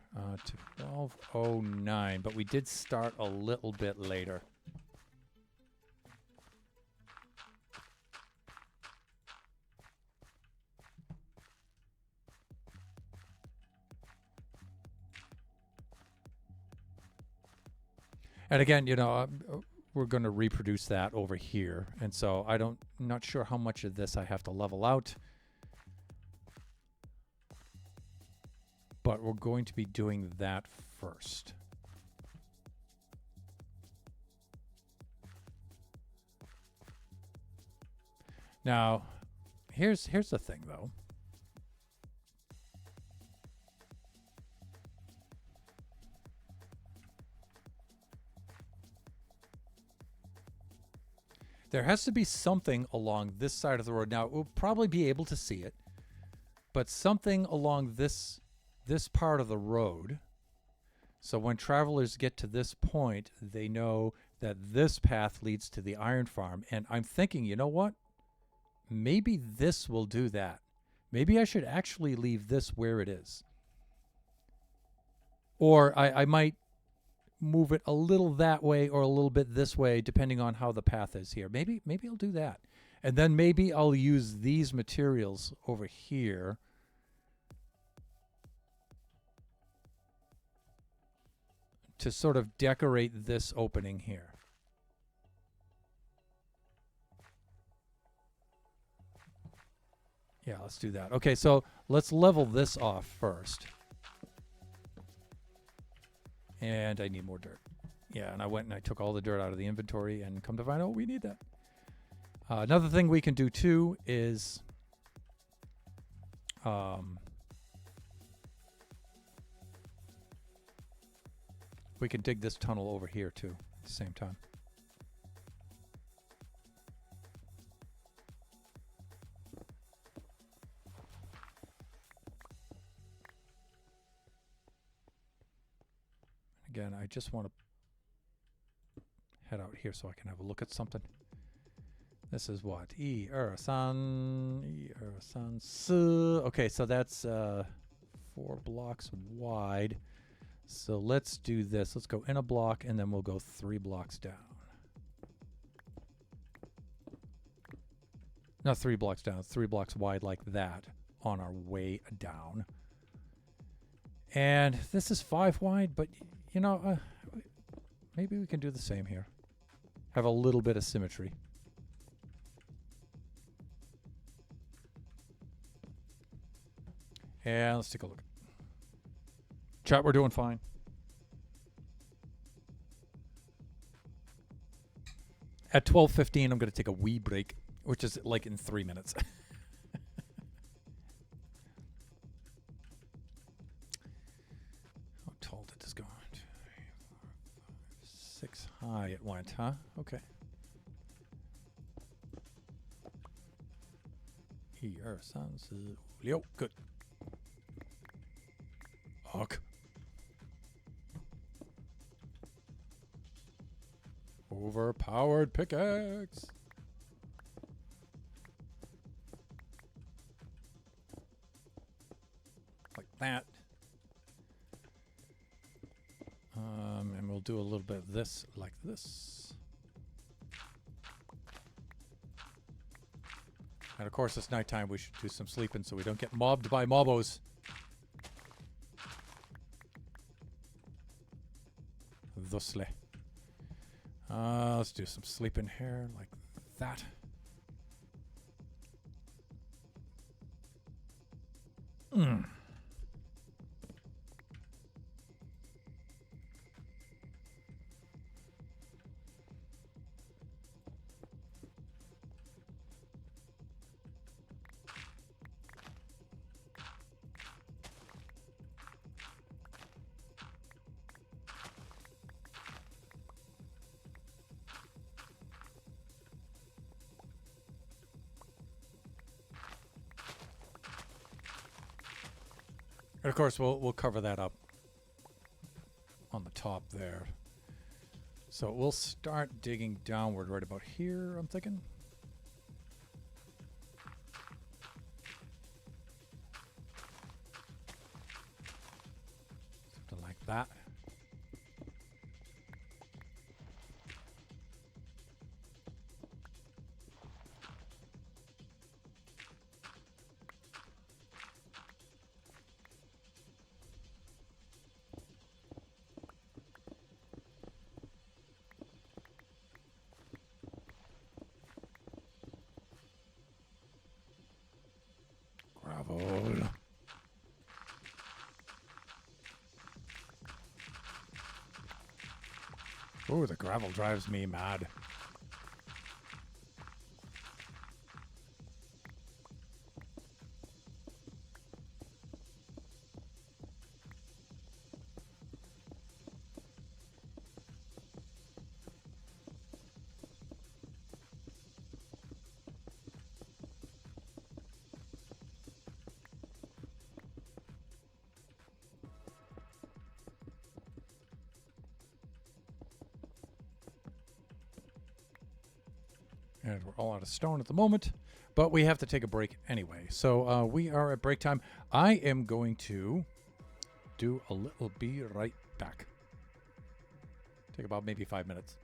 12:09, but we did start a little bit later. And again, you know, we're going to reproduce that over here. And so I'm not sure how much of this I have to level out. But we're going to be doing that first. Now, here's the thing, though. There has to be something along this side of the road. Now, we'll probably be able to see it, but something along this part of the road. So when travelers get to this point, they know that this path leads to the iron farm. And I'm thinking, you know what? Maybe this will do that. Maybe I should actually leave this where it is. Or I might move it a little that way or a little bit this way, depending on how the path is here. Maybe I'll do that. And then maybe I'll use these materials over here to sort of decorate this opening here. Yeah, let's do that. Okay, so let's level this off first. And I need more dirt. Yeah, and I went and I took all the dirt out of the inventory, and come to find out we need that. Another thing we can do too is we can dig this tunnel over here too at the same time. Again, I just want to head out here so I can have a look at something. This is what? Okay, so that's 4 blocks wide. So let's do this. Let's go in a block, and then we'll go 3 blocks down. Not 3 blocks down, 3 blocks wide like that on our way down. And this is 5 wide, but you know, maybe we can do the same here. Have a little bit of symmetry. And let's take a look. Chat, we're doing fine. At 12:15, I'm going to take a wee break, which is like in 3 minutes. How tall did this go? 2, 3, 4, 5, 6 high it went, huh? Okay. Here, sounds good. Huck. Overpowered pickaxe. Like that. And we'll do a little bit of this like this. And of course, it's nighttime. We should do some sleeping so we don't get mobbed by mobbos. Thusly. Let's do some sleeping here like that. And of course, we'll cover that up on the top there. So we'll start digging downward right about here, I'm thinking. Something like that. Gravel. Oh, the gravel drives me mad. And we're all out of stone at the moment, but we have to take a break anyway. So we are at break time. I am going to do a little be right back. Take about maybe 5 minutes.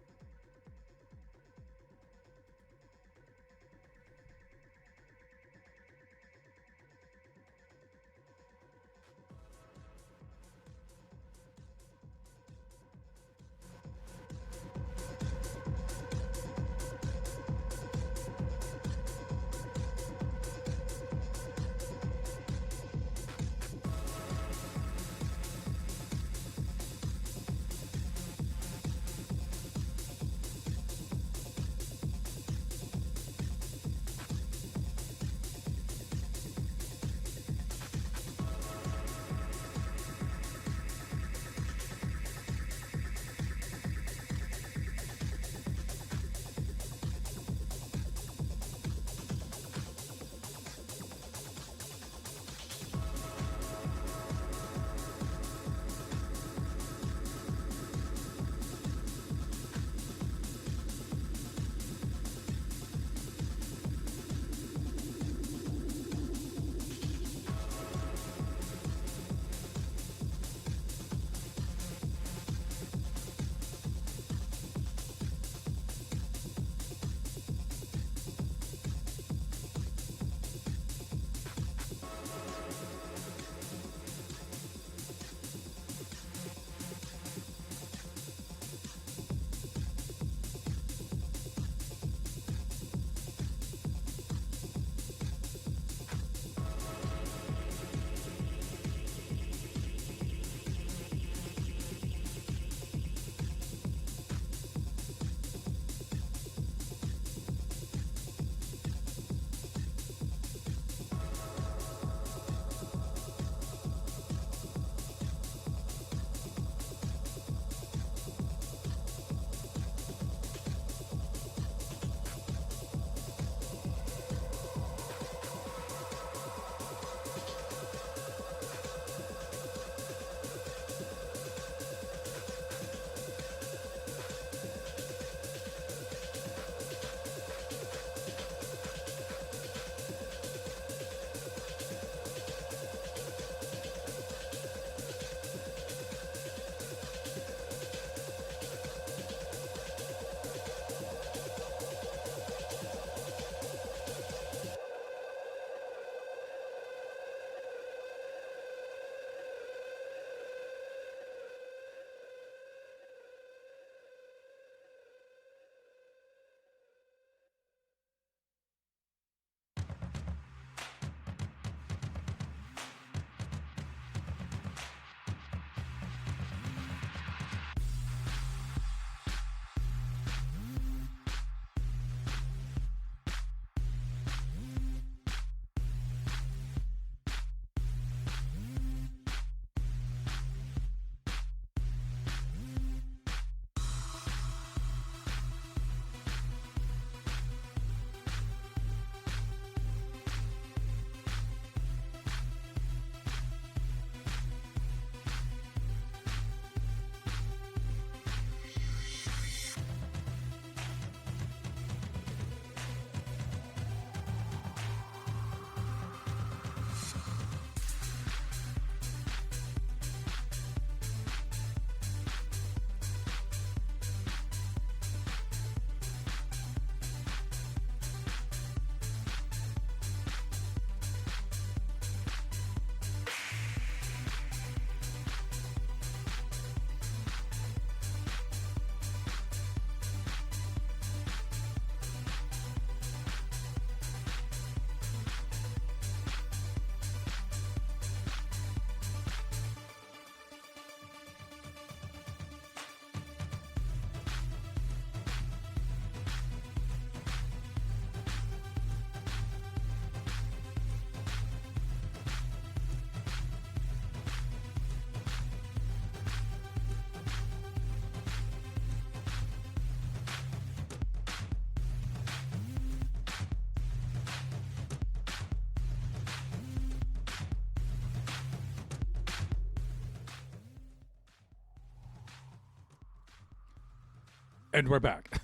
And we're back.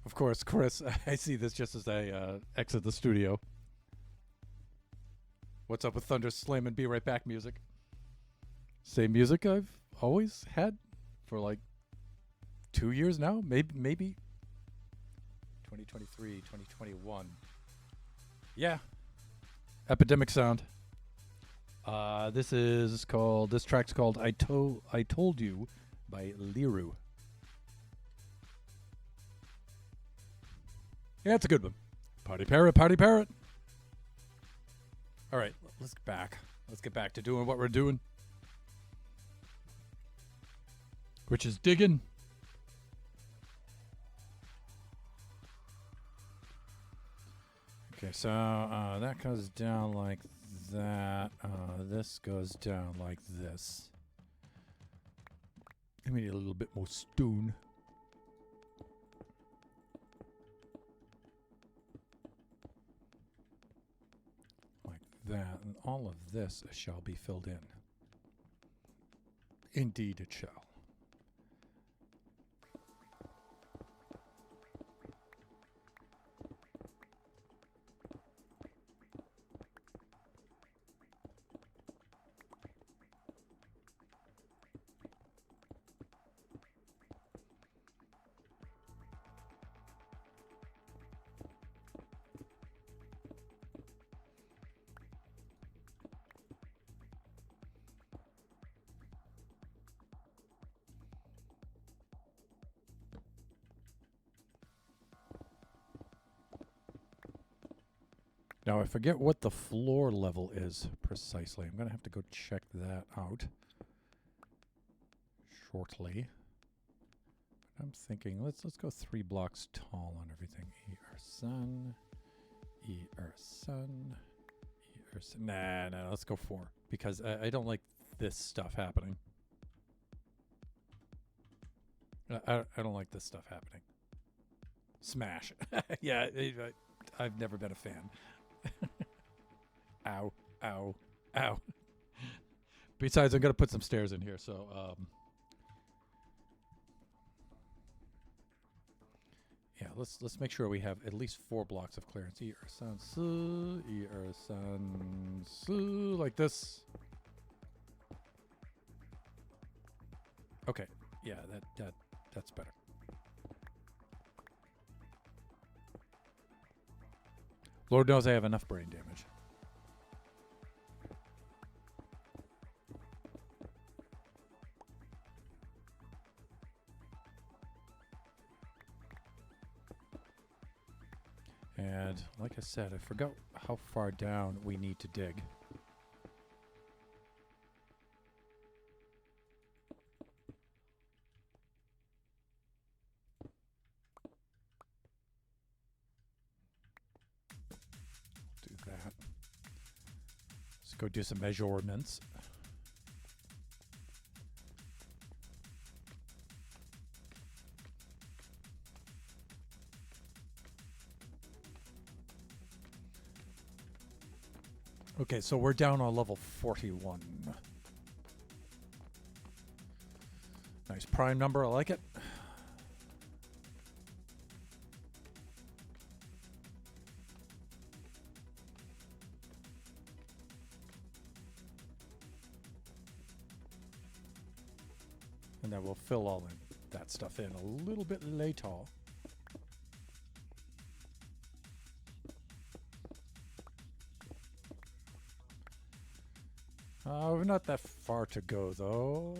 Of course, Chris, I see this just as I exit the studio. What's up with Thunder Slam and Be Right Back music? Same music I've always had for like 2 years now. Maybe 2023, 2021. Yeah. Epidemic Sound. This track's called I Told You by Liru. Yeah, it's a good one. Party Parrot, Party Parrot. All right, let's get back. Let's get back to doing what we're doing, which is digging. Okay, so that goes down like that. This goes down like this. And we need a little bit more stone. Like that. And all of this shall be filled in. Indeed it shall. Now, I forget what the floor level is precisely. I'm going to have to go check that out shortly. I'm thinking, let's go 3 blocks tall on everything. Sun. Nah, let's go 4. Because I don't like this stuff happening. I don't like this stuff happening. Smash. Yeah, I've never been a fan. Ow, ow, ow. Besides, I'm going to put some stairs in here, so... yeah, let's make sure we have at least 4 blocks of clearance. Like this. Okay, yeah, that's better. Lord knows I have enough brain damage. And like I said, I forgot how far down we need to dig. Do that. Let's go do some measurements. Okay, so we're down on level 41. Nice prime number, I like it. And then we'll fill all that stuff in a little bit later. We're not that far to go, though.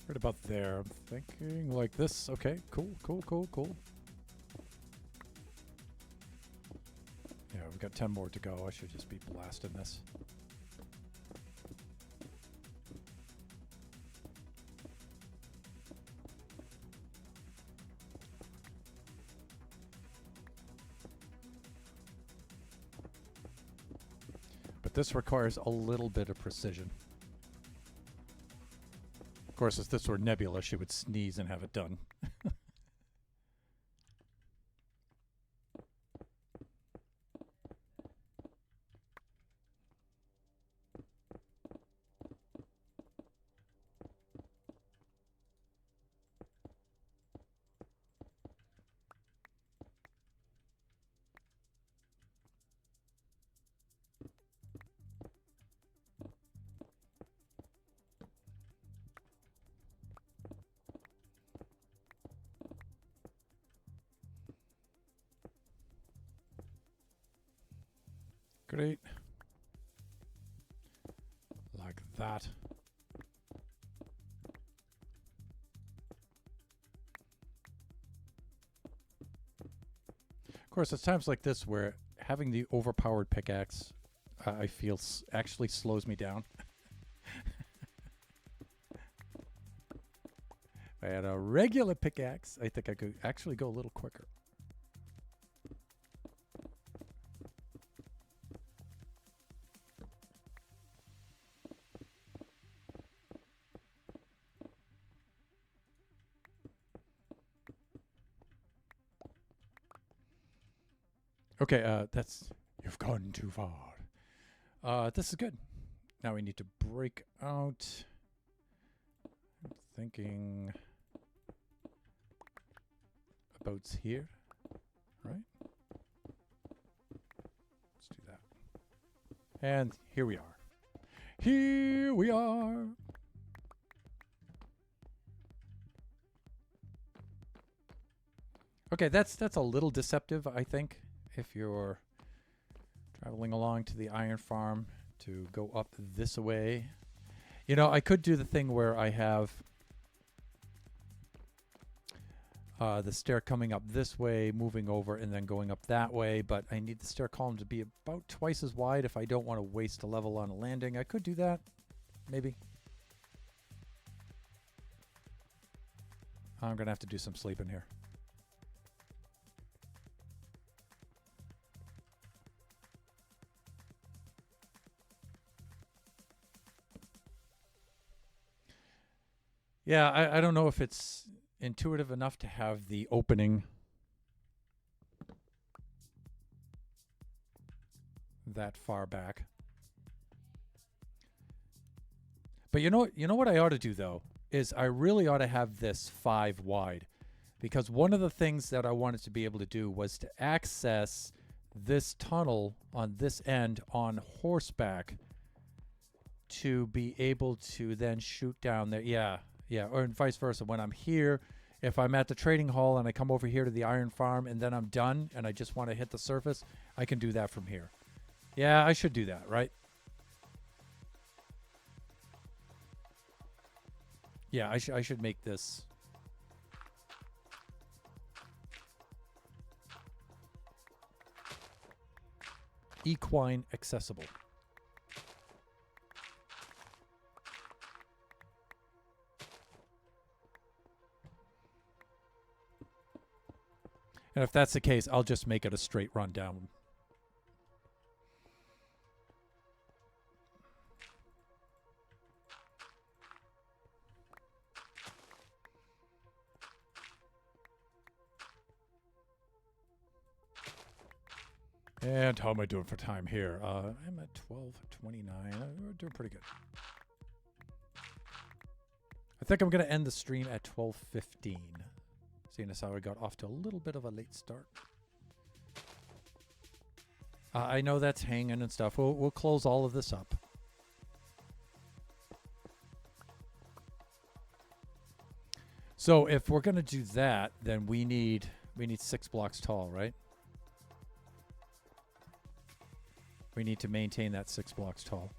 Right about there. I'm thinking like this. Okay, cool. Yeah, we've got 10 more to go. I should just be blasting this. This requires a little bit of precision. Of course, if this were Nebula, she would sneeze and have it done. Great. Like that. Of course, it's times like this where having the overpowered pickaxe, I feel actually slows me down. If I had a regular pickaxe, I think I could actually go a little quicker. Okay, that's... You've gone too far. This is good. Now we need to break out. I'm thinking... about here, right? Let's do that. And here we are. Here we are. Okay, that's a little deceptive, I think. If you're traveling along to the iron farm to go up this way. You know, I could do the thing where I have the stair coming up this way, moving over, and then going up that way, but I need the stair column to be about twice as wide if I don't want to waste a level on a landing. I could do that, maybe. I'm going to have to do some sleeping here. Yeah, I don't know if it's intuitive enough to have the opening that far back. But you know what I ought to do though is I really ought to have this 5 wide, because one of the things that I wanted to be able to do was to access this tunnel on this end on horseback to be able to then shoot down there. Yeah, or vice versa. When I'm here, if I'm at the trading hall and I come over here to the iron farm and then I'm done and I just want to hit the surface, I can do that from here. Yeah, I should do that, right? Yeah, I should make this equine accessible. And if that's the case, I'll just make it a straight run down. And how am I doing for time here? I'm at 12:29. We're doing pretty good. I think I'm going to end the stream at 12:15. Seeing as how I got off to a little bit of a late start. I know that's hanging and stuff. We'll close all of this up. So if we're going to do that, then we need 6 blocks tall, right? We need to maintain that 6 blocks tall.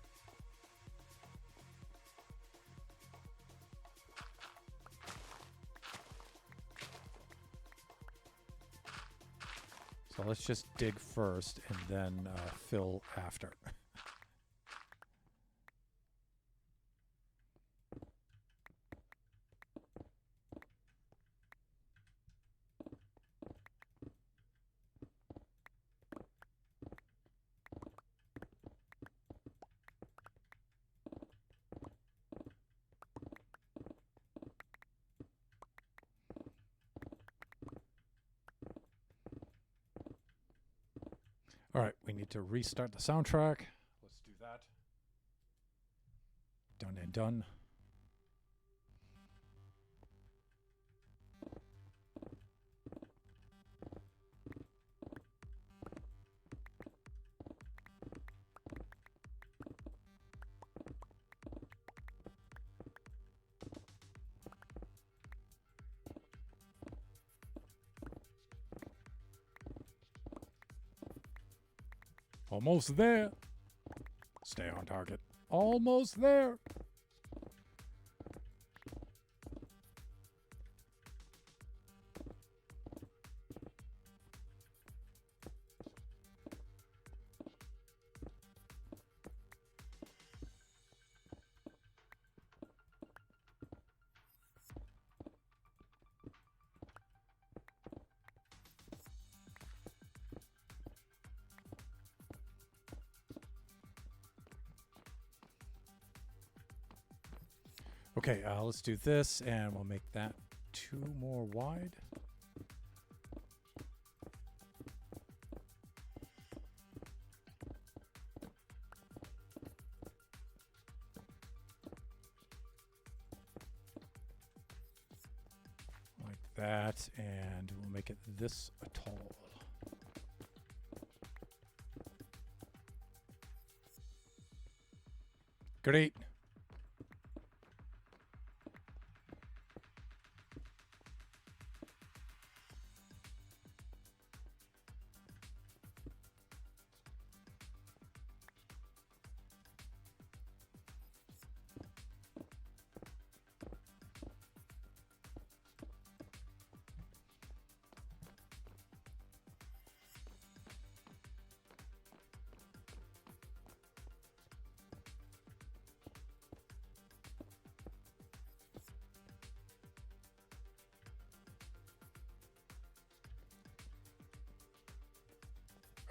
So let's just dig first and then fill after. All right, we need to restart the soundtrack. Let's do that. Done and done. Almost there. Stay on target. Almost there. Okay, let's do this, and we'll make that 2 more wide. Like that, and we'll make it this tall. Great.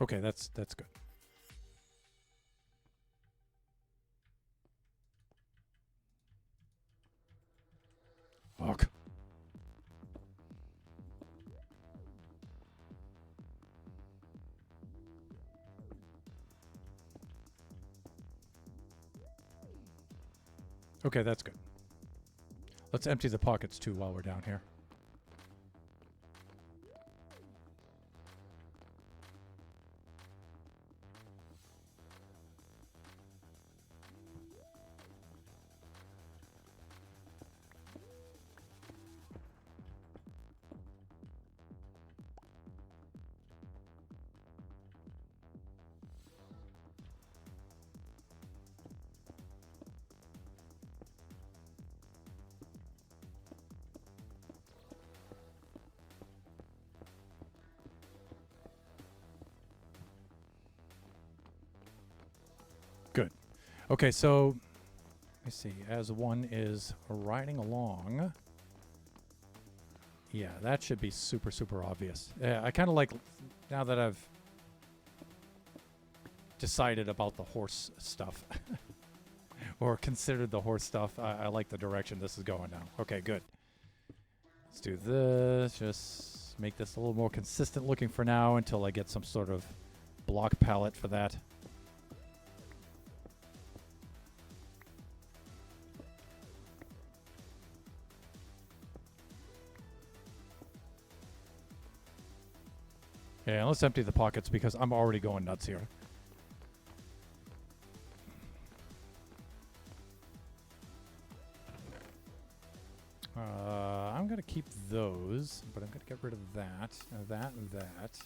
Okay, that's good. Fuck. Okay, that's good. Let's empty the pockets too while we're down here. Good. Okay, so let me see. As one is riding along, yeah, that should be super, super obvious. Yeah, I kind of like, now that I've decided about the horse stuff, or considered the horse stuff, I like the direction this is going now. Okay, good. Let's do this. Just make this a little more consistent looking for now until I get some sort of block palette for that. Yeah, let's empty the pockets because I'm already going nuts here. I'm going to keep those, but I'm going to get rid of that, that, and that.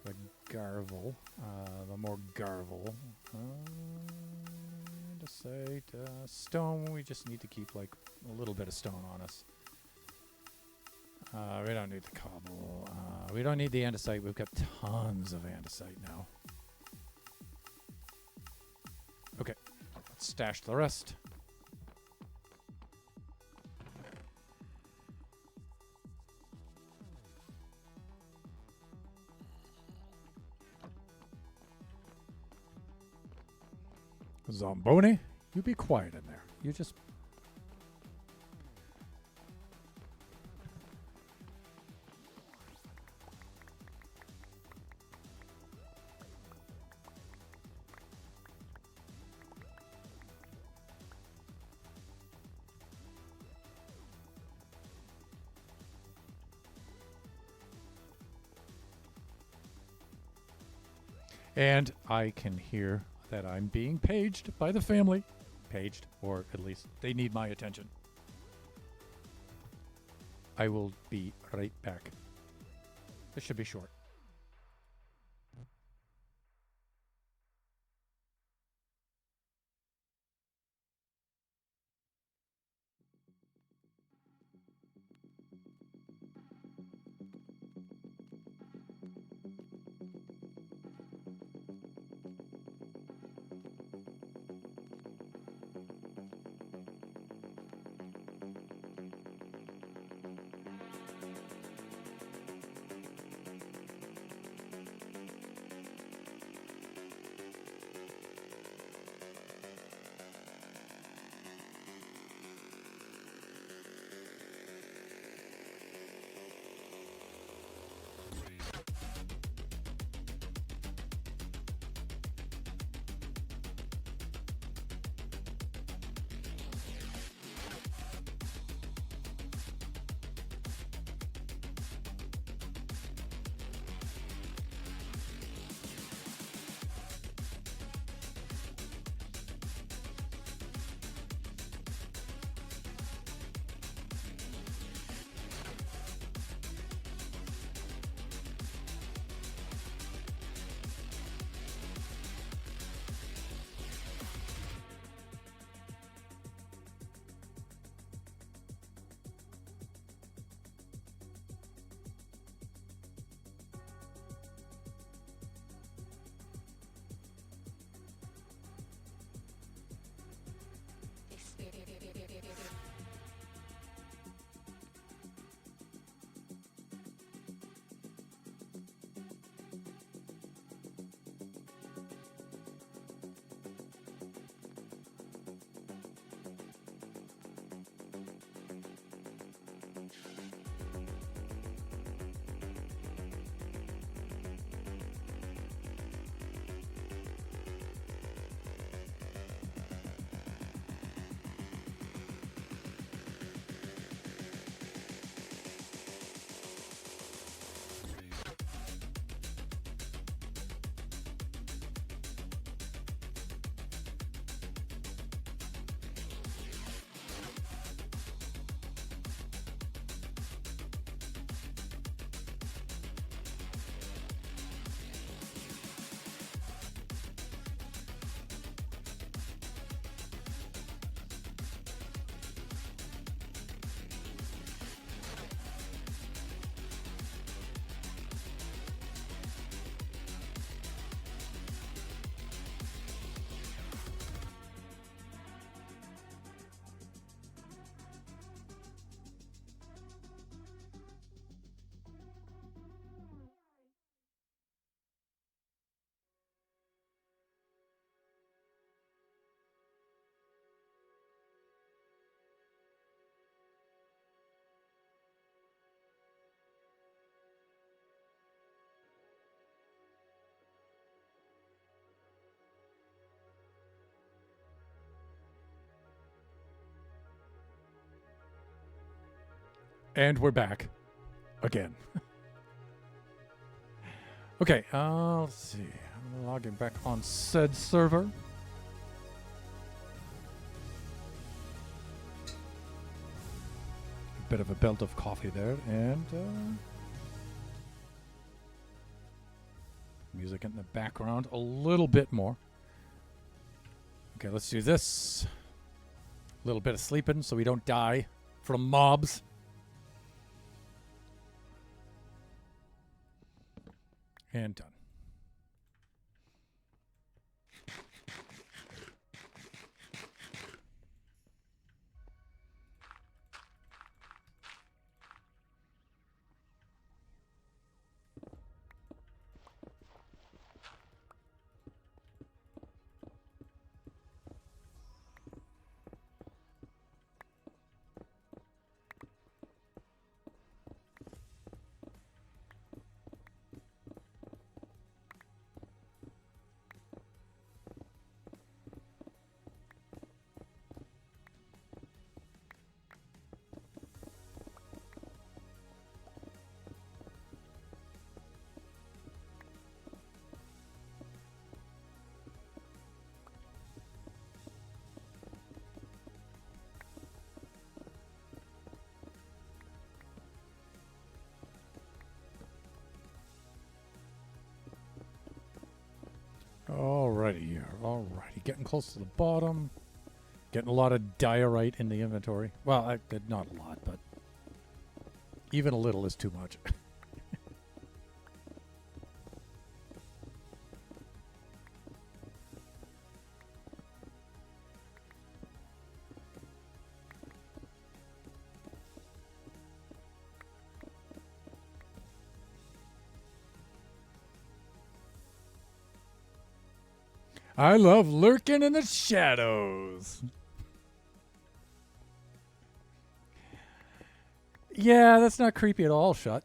The garvel, the more garvel. Andesite, stone, we just need to keep like a little bit of stone on us. We don't need the cobble. We don't need the andesite. We've got tons of andesite now. Okay, let's stash the rest. Zomboni, you be quiet in there. You just... And I can hear that I'm being paged by the family. Paged, or at least they need my attention. I will be right back. This should be short. And we're back again. Okay, let's see. I'm logging back on said server. A bit of a belt of coffee there, and music in the background a little bit more. Okay, let's do this. A little bit of sleeping so we don't die from mobs. And done. getting close to the bottom. Getting a lot of diorite in the inventory. Well, not a lot, but even a little is too much. I love lurking in the shadows. Yeah, that's not creepy at all, Shut.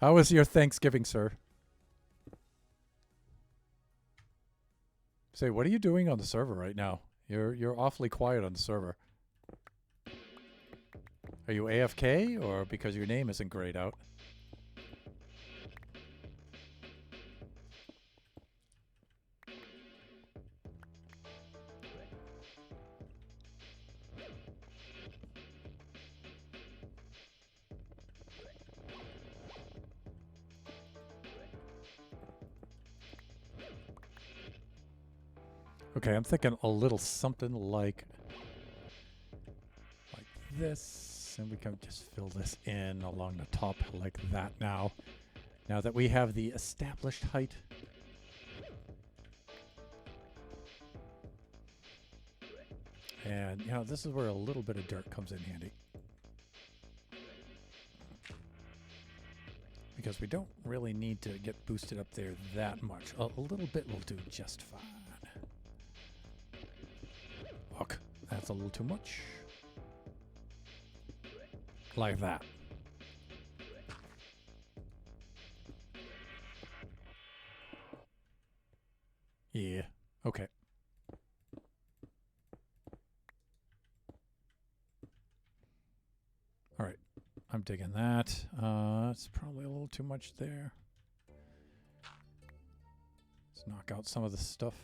How was your Thanksgiving, sir? Say, what are you doing on the server right now? You're awfully quiet on the server. Are you AFK or because your name isn't grayed out? Okay, I'm thinking a little something like this, and we can just fill this in along the top like that now. Now that we have the established height. And, you know, this is where a little bit of dirt comes in handy. Because we don't really need to get boosted up there that much. A little bit will do just fine. Look, that's a little too much. Like that. Yeah, okay. All right, I'm digging that. It's probably a little too much there. Let's knock out some of the stuff.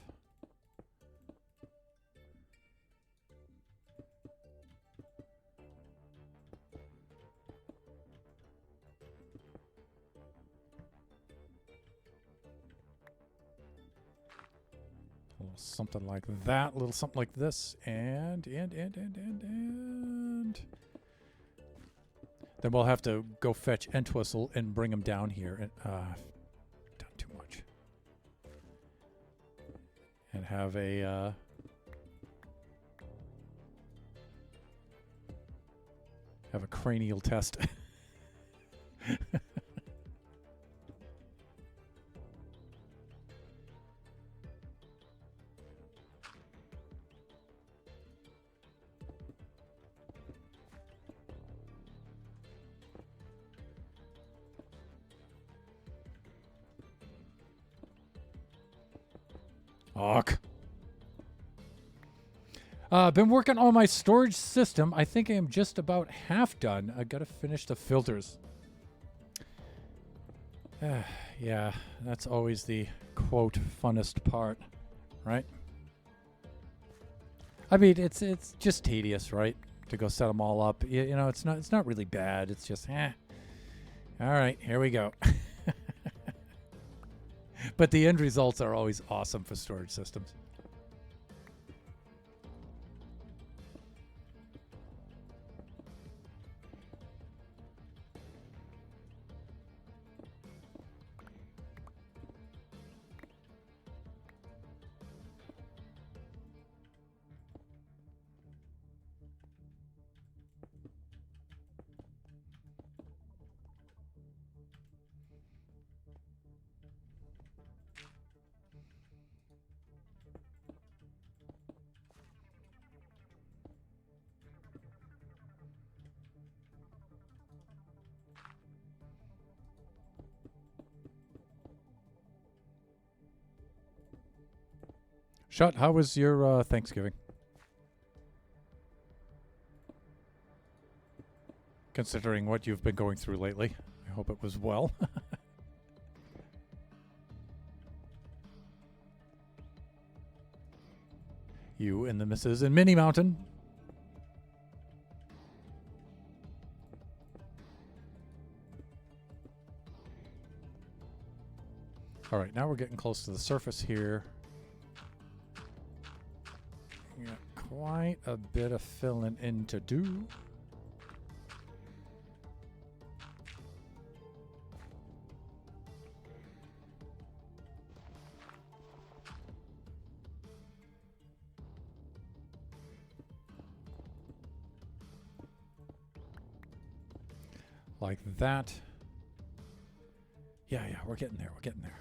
A little something like that, a little something like this, and then we'll have to go fetch Entwistle and bring him down here. And done too much. And have a cranial test. Fuck. Been working on my storage system. I think I am just about half done. I gotta finish the filters. Yeah, that's always the quote funnest part, right? I mean, it's just tedious, right? To go set them all up. You know, it's not really bad. It's just, All right, here we go. But the end results are always awesome for storage systems. Shut, how was your Thanksgiving? Considering what you've been going through lately. I hope it was well. You and the missus in Mini Mountain. All right, now we're getting close to the surface here. Got quite a bit of filling in to do. Like that. Yeah, we're getting there. We're getting there.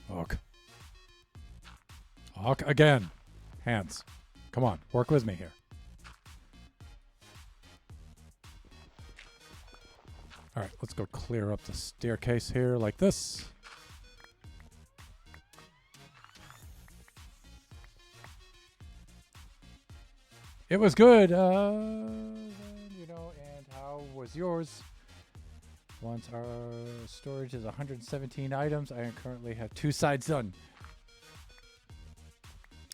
Hawk. Hawk again. Hands. Come on, work with me here. All right, let's go clear up the staircase here like this. It was good. And how was yours? Once our storage is 117 items, I currently have 2 sides done.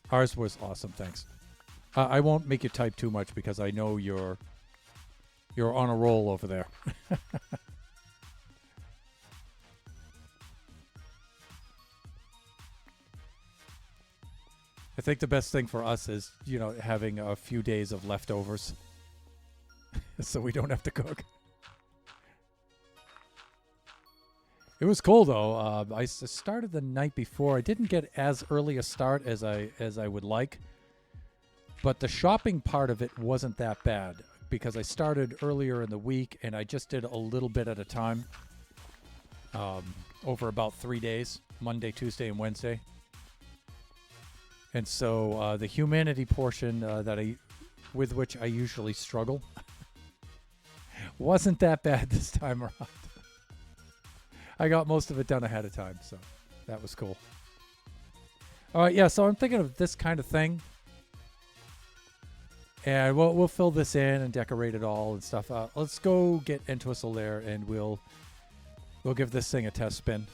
Ours was awesome, thanks. I won't make you type too much because I know you're on a roll over there. I think the best thing for us is, having a few days of leftovers so we don't have to cook. It was cool though. I started the night before. I didn't get as early a start as I would like, but the shopping part of it wasn't that bad because I started earlier in the week and I just did a little bit at a time over about 3 days, Monday, Tuesday, and Wednesday. And so the humanity portion with which I usually struggle wasn't that bad this time around. I got most of it done ahead of time, so that was cool. All right, yeah, so I'm thinking of this kind of thing. And we'll fill this in and decorate it all and stuff. Let's go get into a Solaire and we'll give this thing a test spin.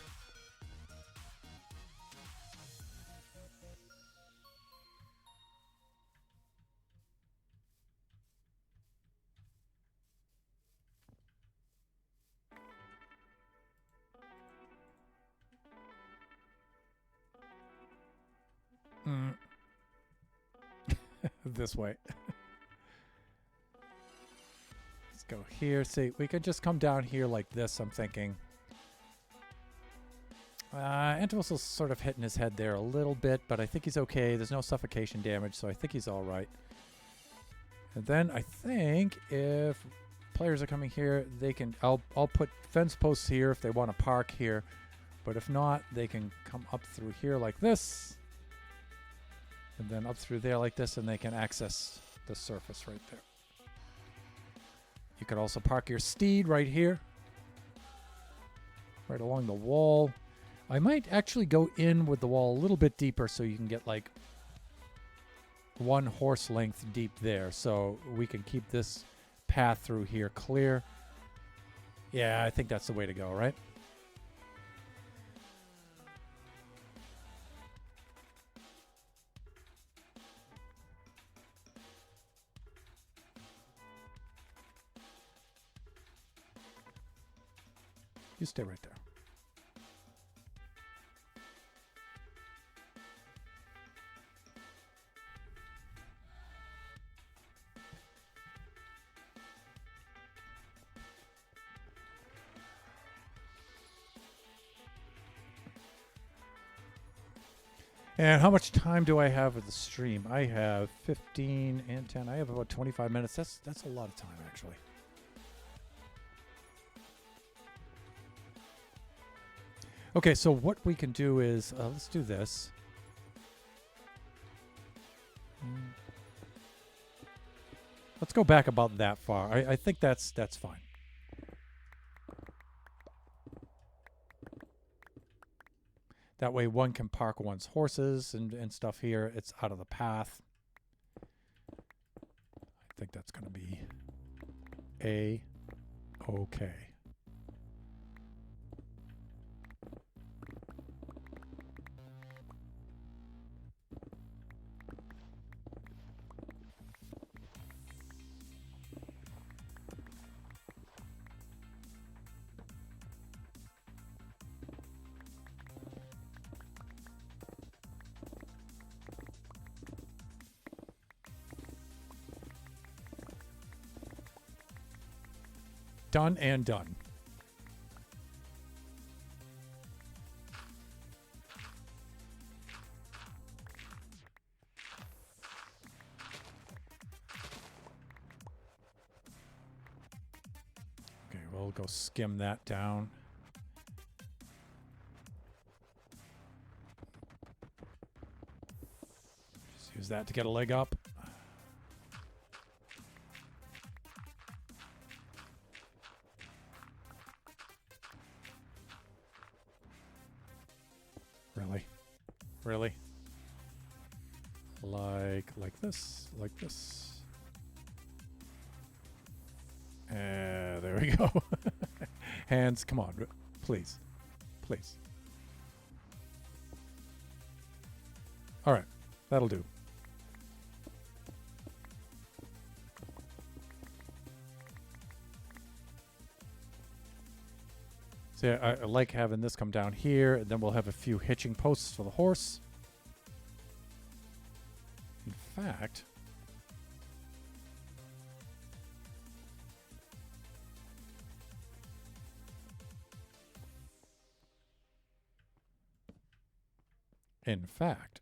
This way. Let's go here. See, we could just come down here like this, I'm thinking. Antimus is sort of hitting his head there a little bit, but I think he's okay. There's no suffocation damage, so I think he's all right. And then I think if players are coming here, they can... I'll put fence posts here if they want to park here. But if not, they can come up through here like this. And then up through there like this, and they can access the surface right there. You could also park your steed right here. Right along the wall. I might actually go in with the wall a little bit deeper so you can get like 1 horse length deep there. So we can keep this path through here clear. Yeah, I think that's the way to go, right? You stay right there. And how much time do I have with the stream? I have 15 and 10. I have about 25 minutes. That's a lot of time, actually. Okay, so what we can do is, let's do this. Let's go back about that far. I think that's fine. That way one can park one's horses and stuff here. It's out of the path. I think that's going to be A-okay. Done and done. Okay, we'll go skim that down. Just use that to get a leg up. Really? Like this, like this. There we go. Hands, come on, please, please. All right, that'll do. So yeah, I like having this come down here, and then we'll have a few hitching posts for the horse. In fact,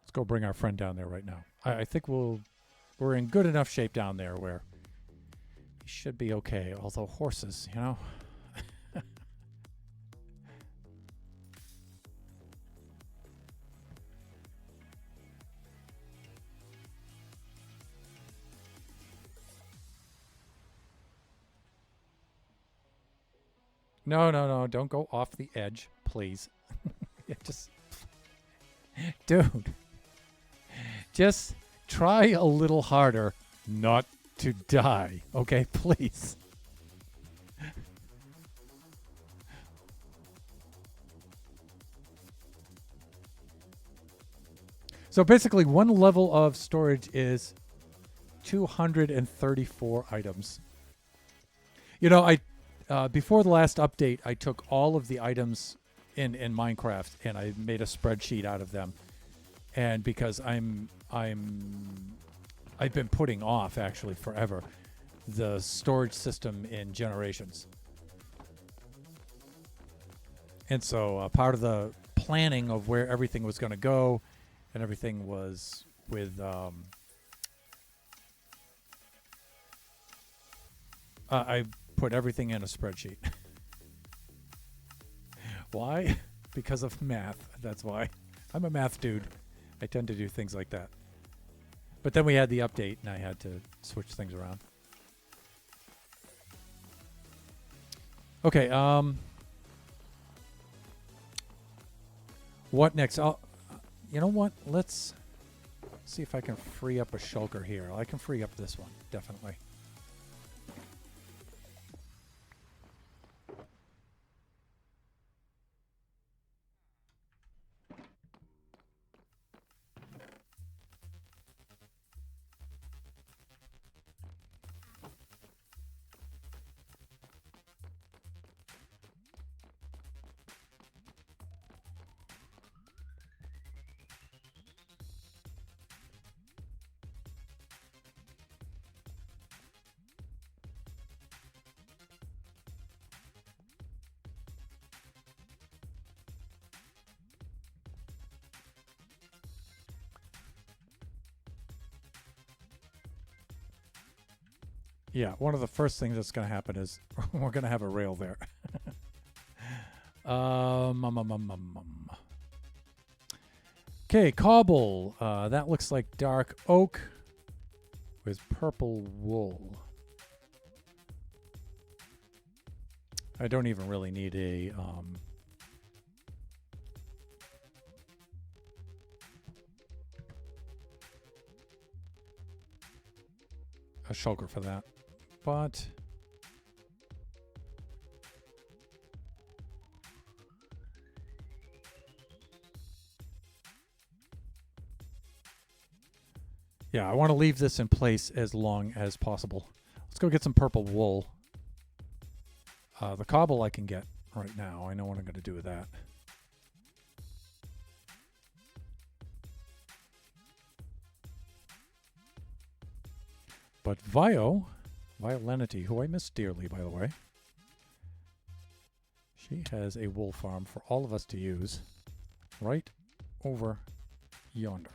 let's go bring our friend down there right now. I think we're in good enough shape down there where he should be okay. Although horses, you know. No, don't go off the edge, please. Just, dude, just try a little harder not to die, okay, please. So basically, one level of storage is 234 items. You know, before the last update, I took all of the items in Minecraft and I made a spreadsheet out of them. And because I've been putting off actually forever the storage system in Generations. And so part of the planning of where everything was going to go and everything was with I put everything in a spreadsheet. Why? Because of math. That's why. I'm a math dude. I tend to do things like that. But then we had the update and I had to switch things around. Okay, what next? You know what? Let's see if I can free up a shulker here. I can free up this one, definitely. Yeah, one of the first things that's going to happen is we're going to have a rail there. Okay, cobble. That looks like dark oak with purple wool. I don't even really need a shulker for that, but yeah, I want to leave this in place as long as possible. Let's go get some purple wool. The cobble I can get right now. I know what I'm going to do with that. But Violenity, who I miss dearly, by the way, she has a wool farm for all of us to use right over yonder.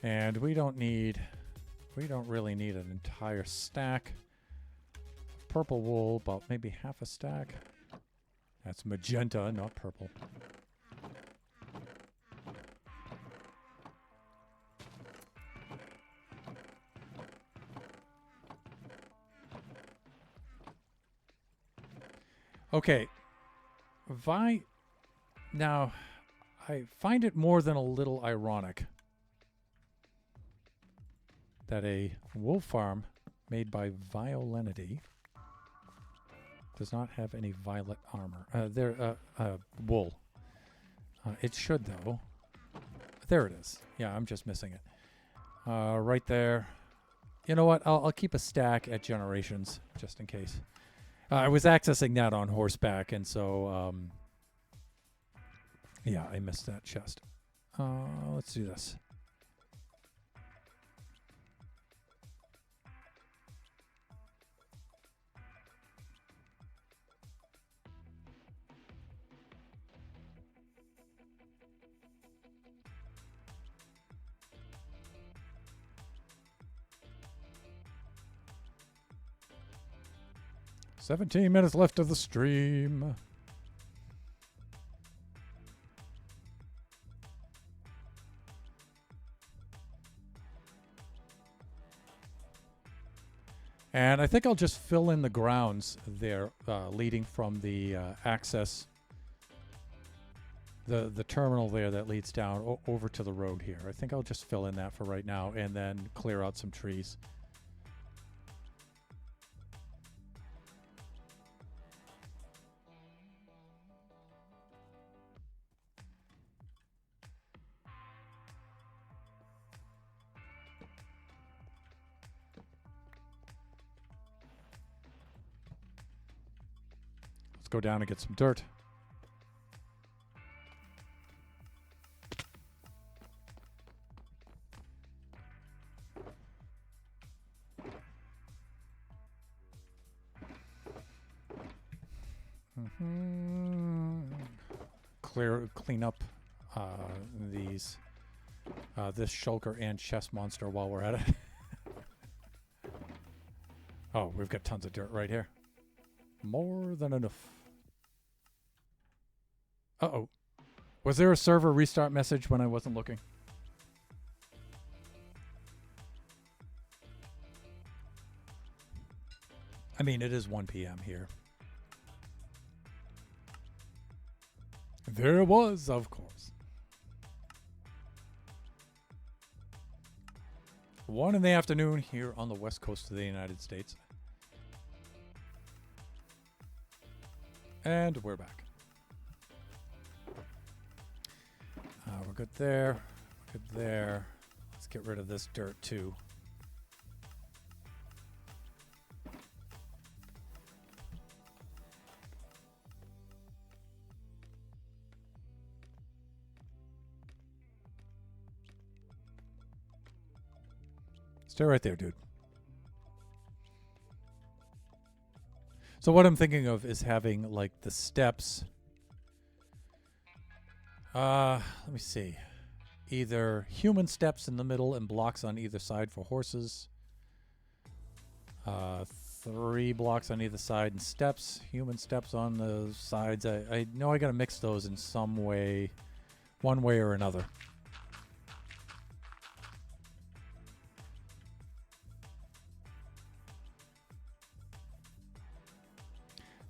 And we don't really need an entire stack of purple wool, about maybe half a stack. That's magenta, not purple. Okay. Now, I find it more than a little ironic that a wool farm made by Violenity does not have any violet armor. Wool. It should, though. There it is. Yeah, I'm just missing it. Right there. You know what? I'll keep a stack at Generations, just in case. I was accessing that on horseback, and so, yeah, I missed that chest. Let's do this. "17 minutes left of the stream." And I think I'll just fill in the grounds there, leading from the access, the terminal there that leads down over to the road here. I think I'll just fill in that for right now and then clear out some trees. Go down and get some dirt. Clean up these this shulker and chest monster while we're at it. Oh, we've got tons of dirt right here. More than enough. Uh-oh. Was there a server restart message when I wasn't looking? I mean, it is 1 p.m. here. There was, of course. 1 in the afternoon here on the west coast of the United States. And we're back. We're good there. Good there. Let's get rid of this dirt too. Stay right there, dude. So what I'm thinking of is having like the steps. Let me see. Either human steps in the middle and blocks on either side for horses. 3 blocks on either side and steps, human steps on the sides. I know I gotta mix those in some way, one way or another.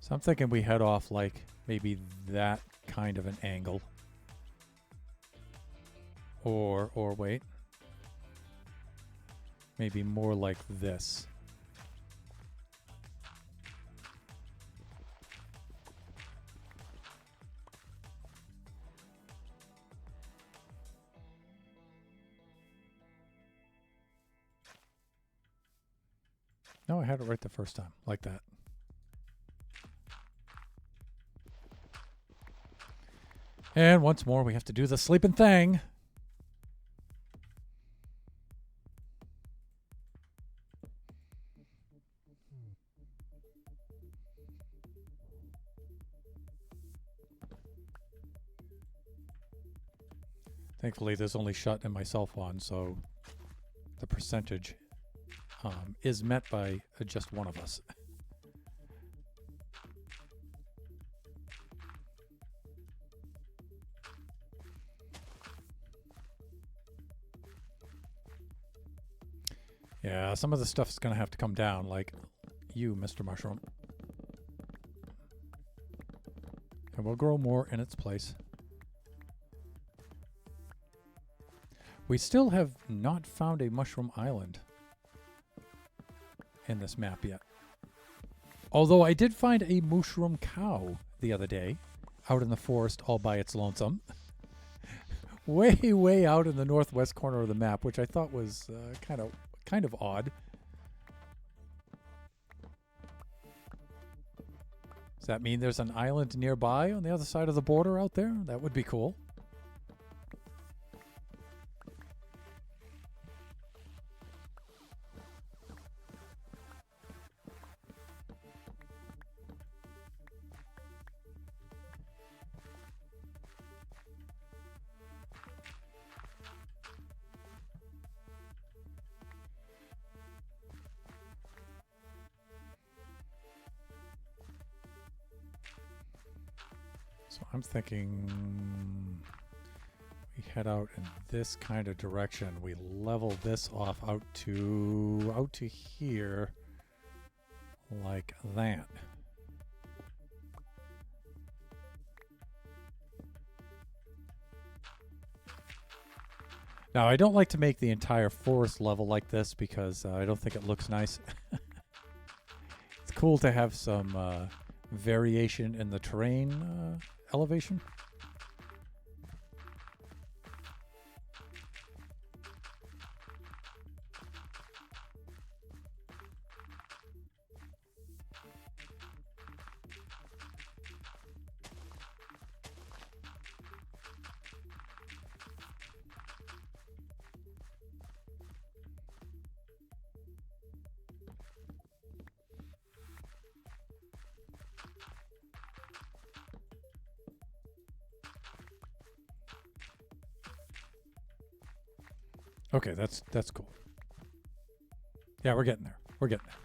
So I'm thinking we head off like maybe that kind of an angle. Or wait. Maybe more like this. No, I had it right the first time, like that. And once more, we have to do the sleeping thing. Thankfully, there's only shut and myself on, so the percentage is met by just one of us. Yeah, some of the stuff is going to have to come down, like you, Mr. Mushroom. And we'll grow more in its place. We still have not found a mushroom island in this map yet. Although I did find a mushroom cow the other day out in the forest all by its lonesome. way out in the northwest corner of the map, which I thought was kind of odd. Does that mean there's an island nearby on the other side of the border out there? That would be cool. So I'm thinking we head out in this kind of direction. We level this off out to here like that. Now, I don't like to make the entire forest level like this because I don't think it looks nice. It's cool to have some variation in the terrain elevation. Okay, that's cool. Yeah, we're getting there. We're getting there.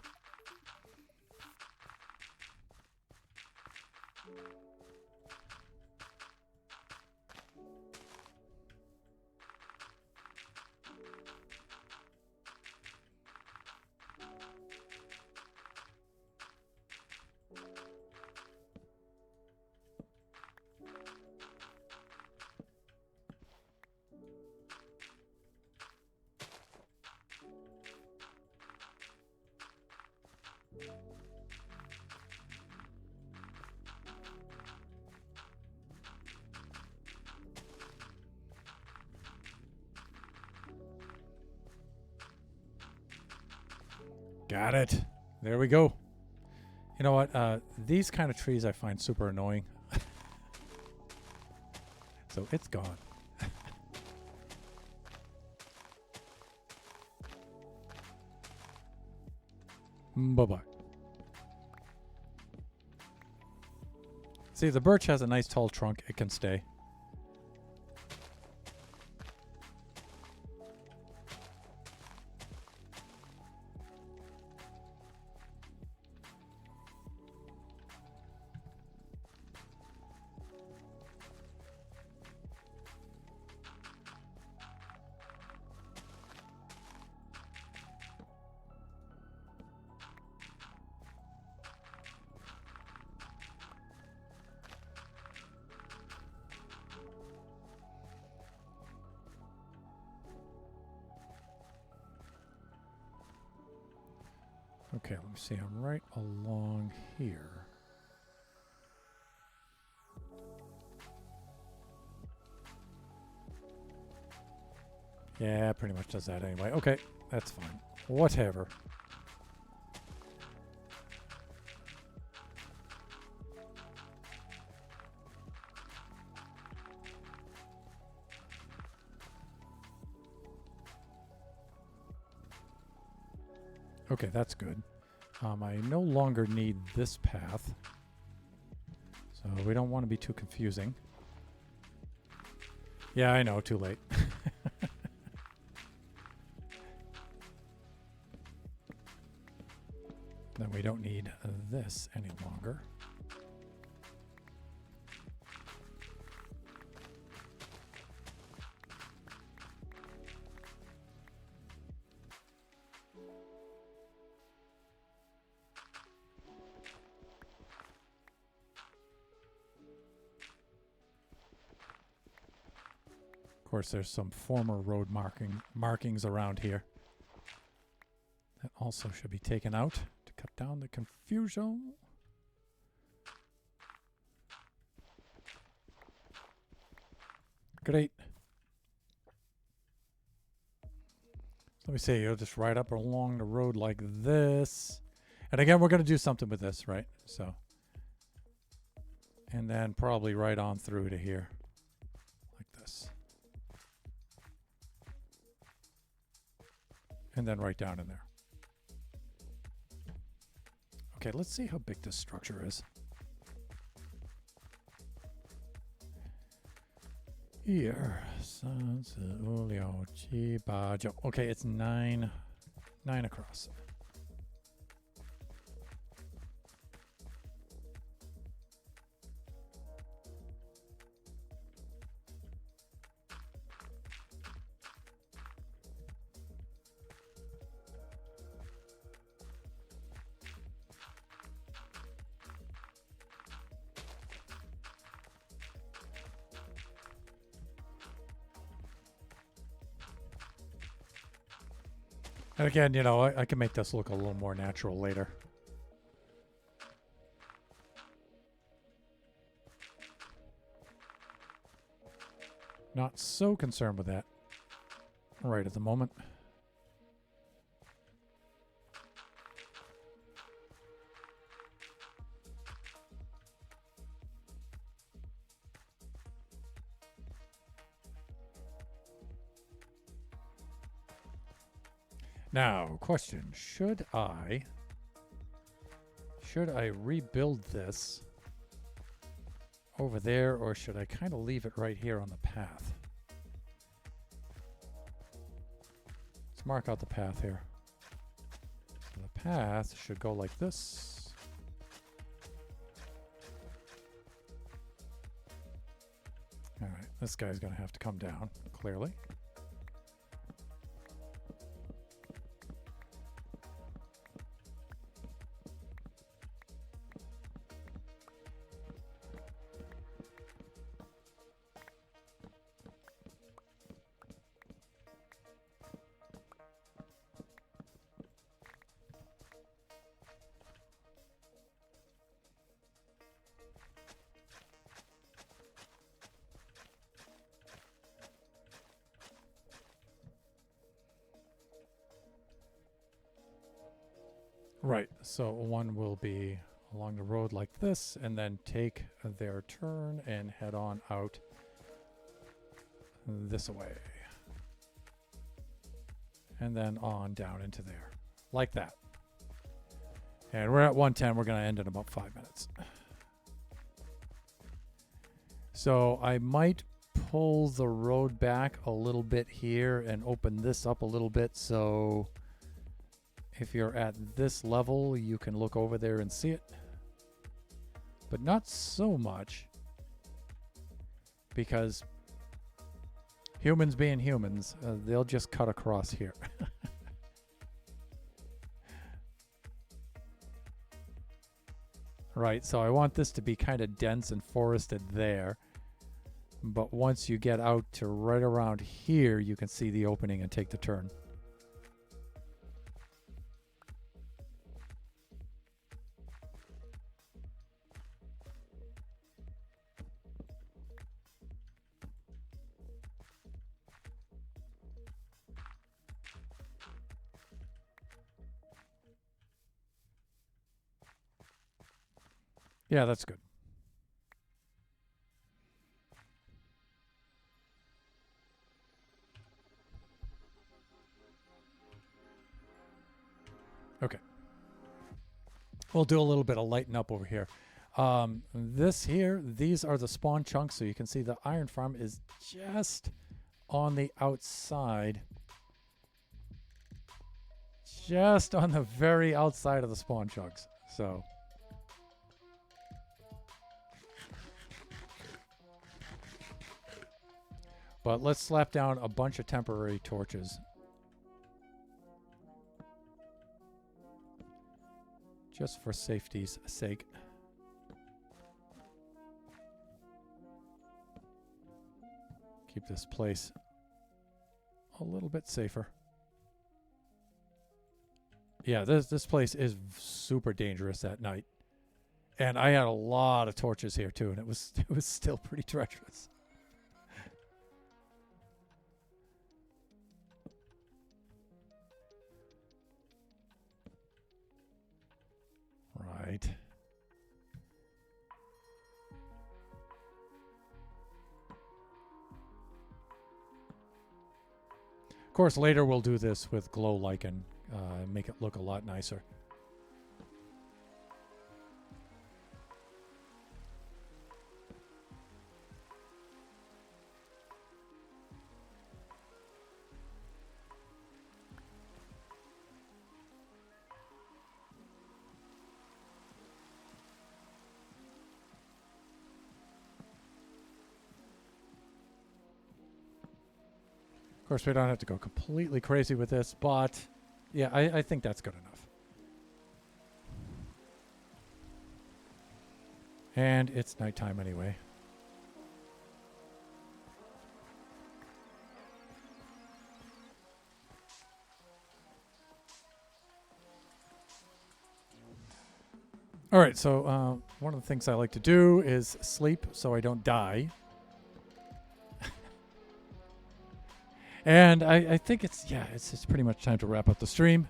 Got it. There we go. You know what? These kind of trees I find super annoying. So it's gone. Bye-bye. See, the birch has a nice tall trunk. It can stay. Okay, let me see. I'm right along here. Yeah, pretty much does that anyway. Okay, that's fine. Whatever. Okay, that's good. I no longer need this path, so we don't want to be too confusing. Yeah, I know, too late. Then we don't need this any longer. Of course, there's some former road markings around here. That also should be taken out to cut down the confusion. Great. Let me see, you'll just ride up along the road like this. And again, we're going to do something with this, right? So, and then probably right on through to here, like this. And then right down in there. Okay, let's see how big this structure is. Here, okay, it's 9 across. And again, you know, I can make this look a little more natural later. Not so concerned with that right at the moment. Now, question, should I rebuild this over there, or should I kind of leave it right here on the path? Let's mark out the path here. So the path should go like this. All right, this guy's going to have to come down, clearly. Right, so one will be along the road like this, and then take their turn and head on out this way. And then on down into there, like that. And we're at 110, we're going to end in about 5 minutes. So I might pull the road back a little bit here and open this up a little bit, so if you're at this level, you can look over there and see it. But not so much, because humans being humans, they'll just cut across here. Right, so I want this to be kind of dense and forested there. But once you get out to right around here, you can see the opening and take the turn. Yeah, that's good. Okay. We'll do a little bit of lighten up over here. These are the spawn chunks, so you can see the iron farm is just on the outside. Just on the very outside of the spawn chunks. So but let's slap down a bunch of temporary torches. Just for safety's sake. Keep this place a little bit safer. Yeah, this place is super dangerous at night. And I had a lot of torches here too, and it was still pretty treacherous. Right. Of course, later we'll do this with glow lichen, make it look a lot nicer. Of course, we don't have to go completely crazy with this, but yeah, I think that's good enough. And it's nighttime anyway. All right, so one of the things I like to do is sleep so I don't die. And I think it's pretty much time to wrap up the stream.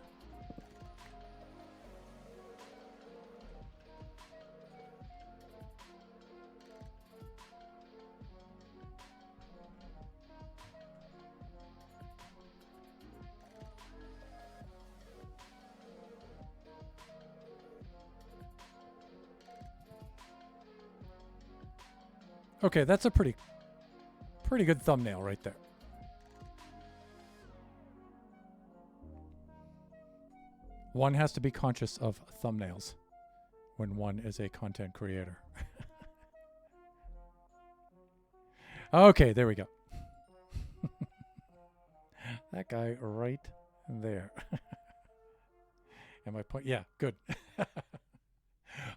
Okay, that's a pretty good thumbnail right there. One has to be conscious of thumbnails when one is a content creator. Okay, there we go. That guy right there. Am I point? Yeah, good.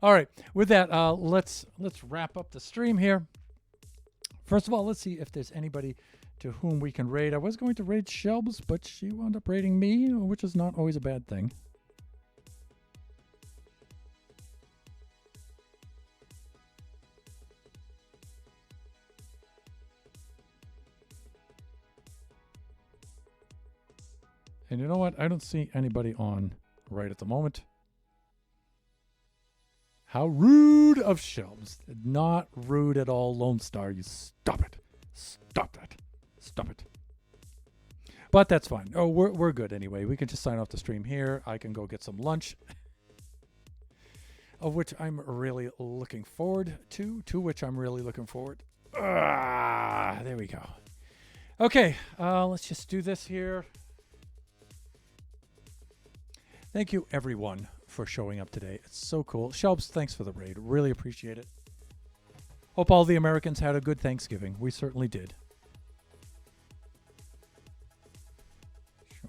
All right, with that, let's wrap up the stream here. First of all, let's see if there's anybody to whom we can raid. I was going to raid Shelbs, but she wound up raiding me, which is not always a bad thing. And you know what? I don't see anybody on right at the moment. How rude of Shelbs. Not rude at all, Lone Star. You stop it. Stop that. Stop it. But that's fine. Oh, we're good anyway. We can just sign off the stream here. I can go get some lunch, of which I'm really looking forward to which I'm really looking forward. There we go. Okay, let's just do this here. Thank you, everyone, for showing up today. It's so cool. Shelbs, thanks for the raid. Really appreciate it. Hope all the Americans had a good Thanksgiving. We certainly did.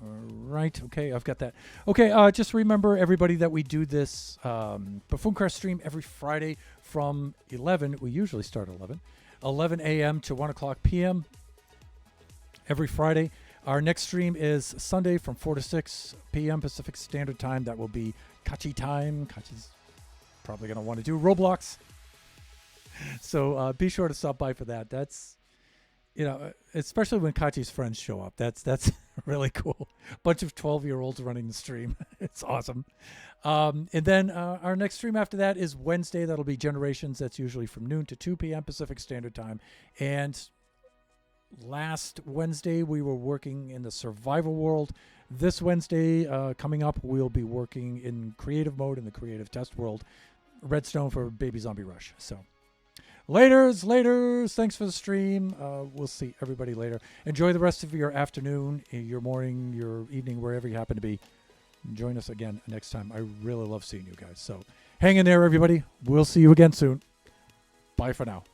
All right. Okay, I've got that. Okay, just remember, everybody, that we do this Buffooncraft stream every Friday from 11. We usually start at 11 a.m. to 1 o'clock p.m. every Friday. Our next stream is Sunday from 4 to 6 p.m. Pacific Standard Time. That will be Kachi time. Kachi's probably going to want to do Roblox. So be sure to stop by for that. That's, you know, especially when Kachi's friends show up. That's really cool. Bunch of 12-year-olds running the stream. It's awesome. And then our next stream after that is Wednesday. That'll be Generations. That's usually from noon to 2 p.m. Pacific Standard Time. And last Wednesday, we were working in the survival world. This Wednesday, coming up, we'll be working in creative mode in the creative test world. Redstone for Baby Zombie Rush. So laters. Thanks for the stream. We'll see everybody later. Enjoy the rest of your afternoon, your morning, your evening, wherever you happen to be. Join us again next time. I really love seeing you guys. So hang in there, everybody. We'll see you again soon. Bye for now.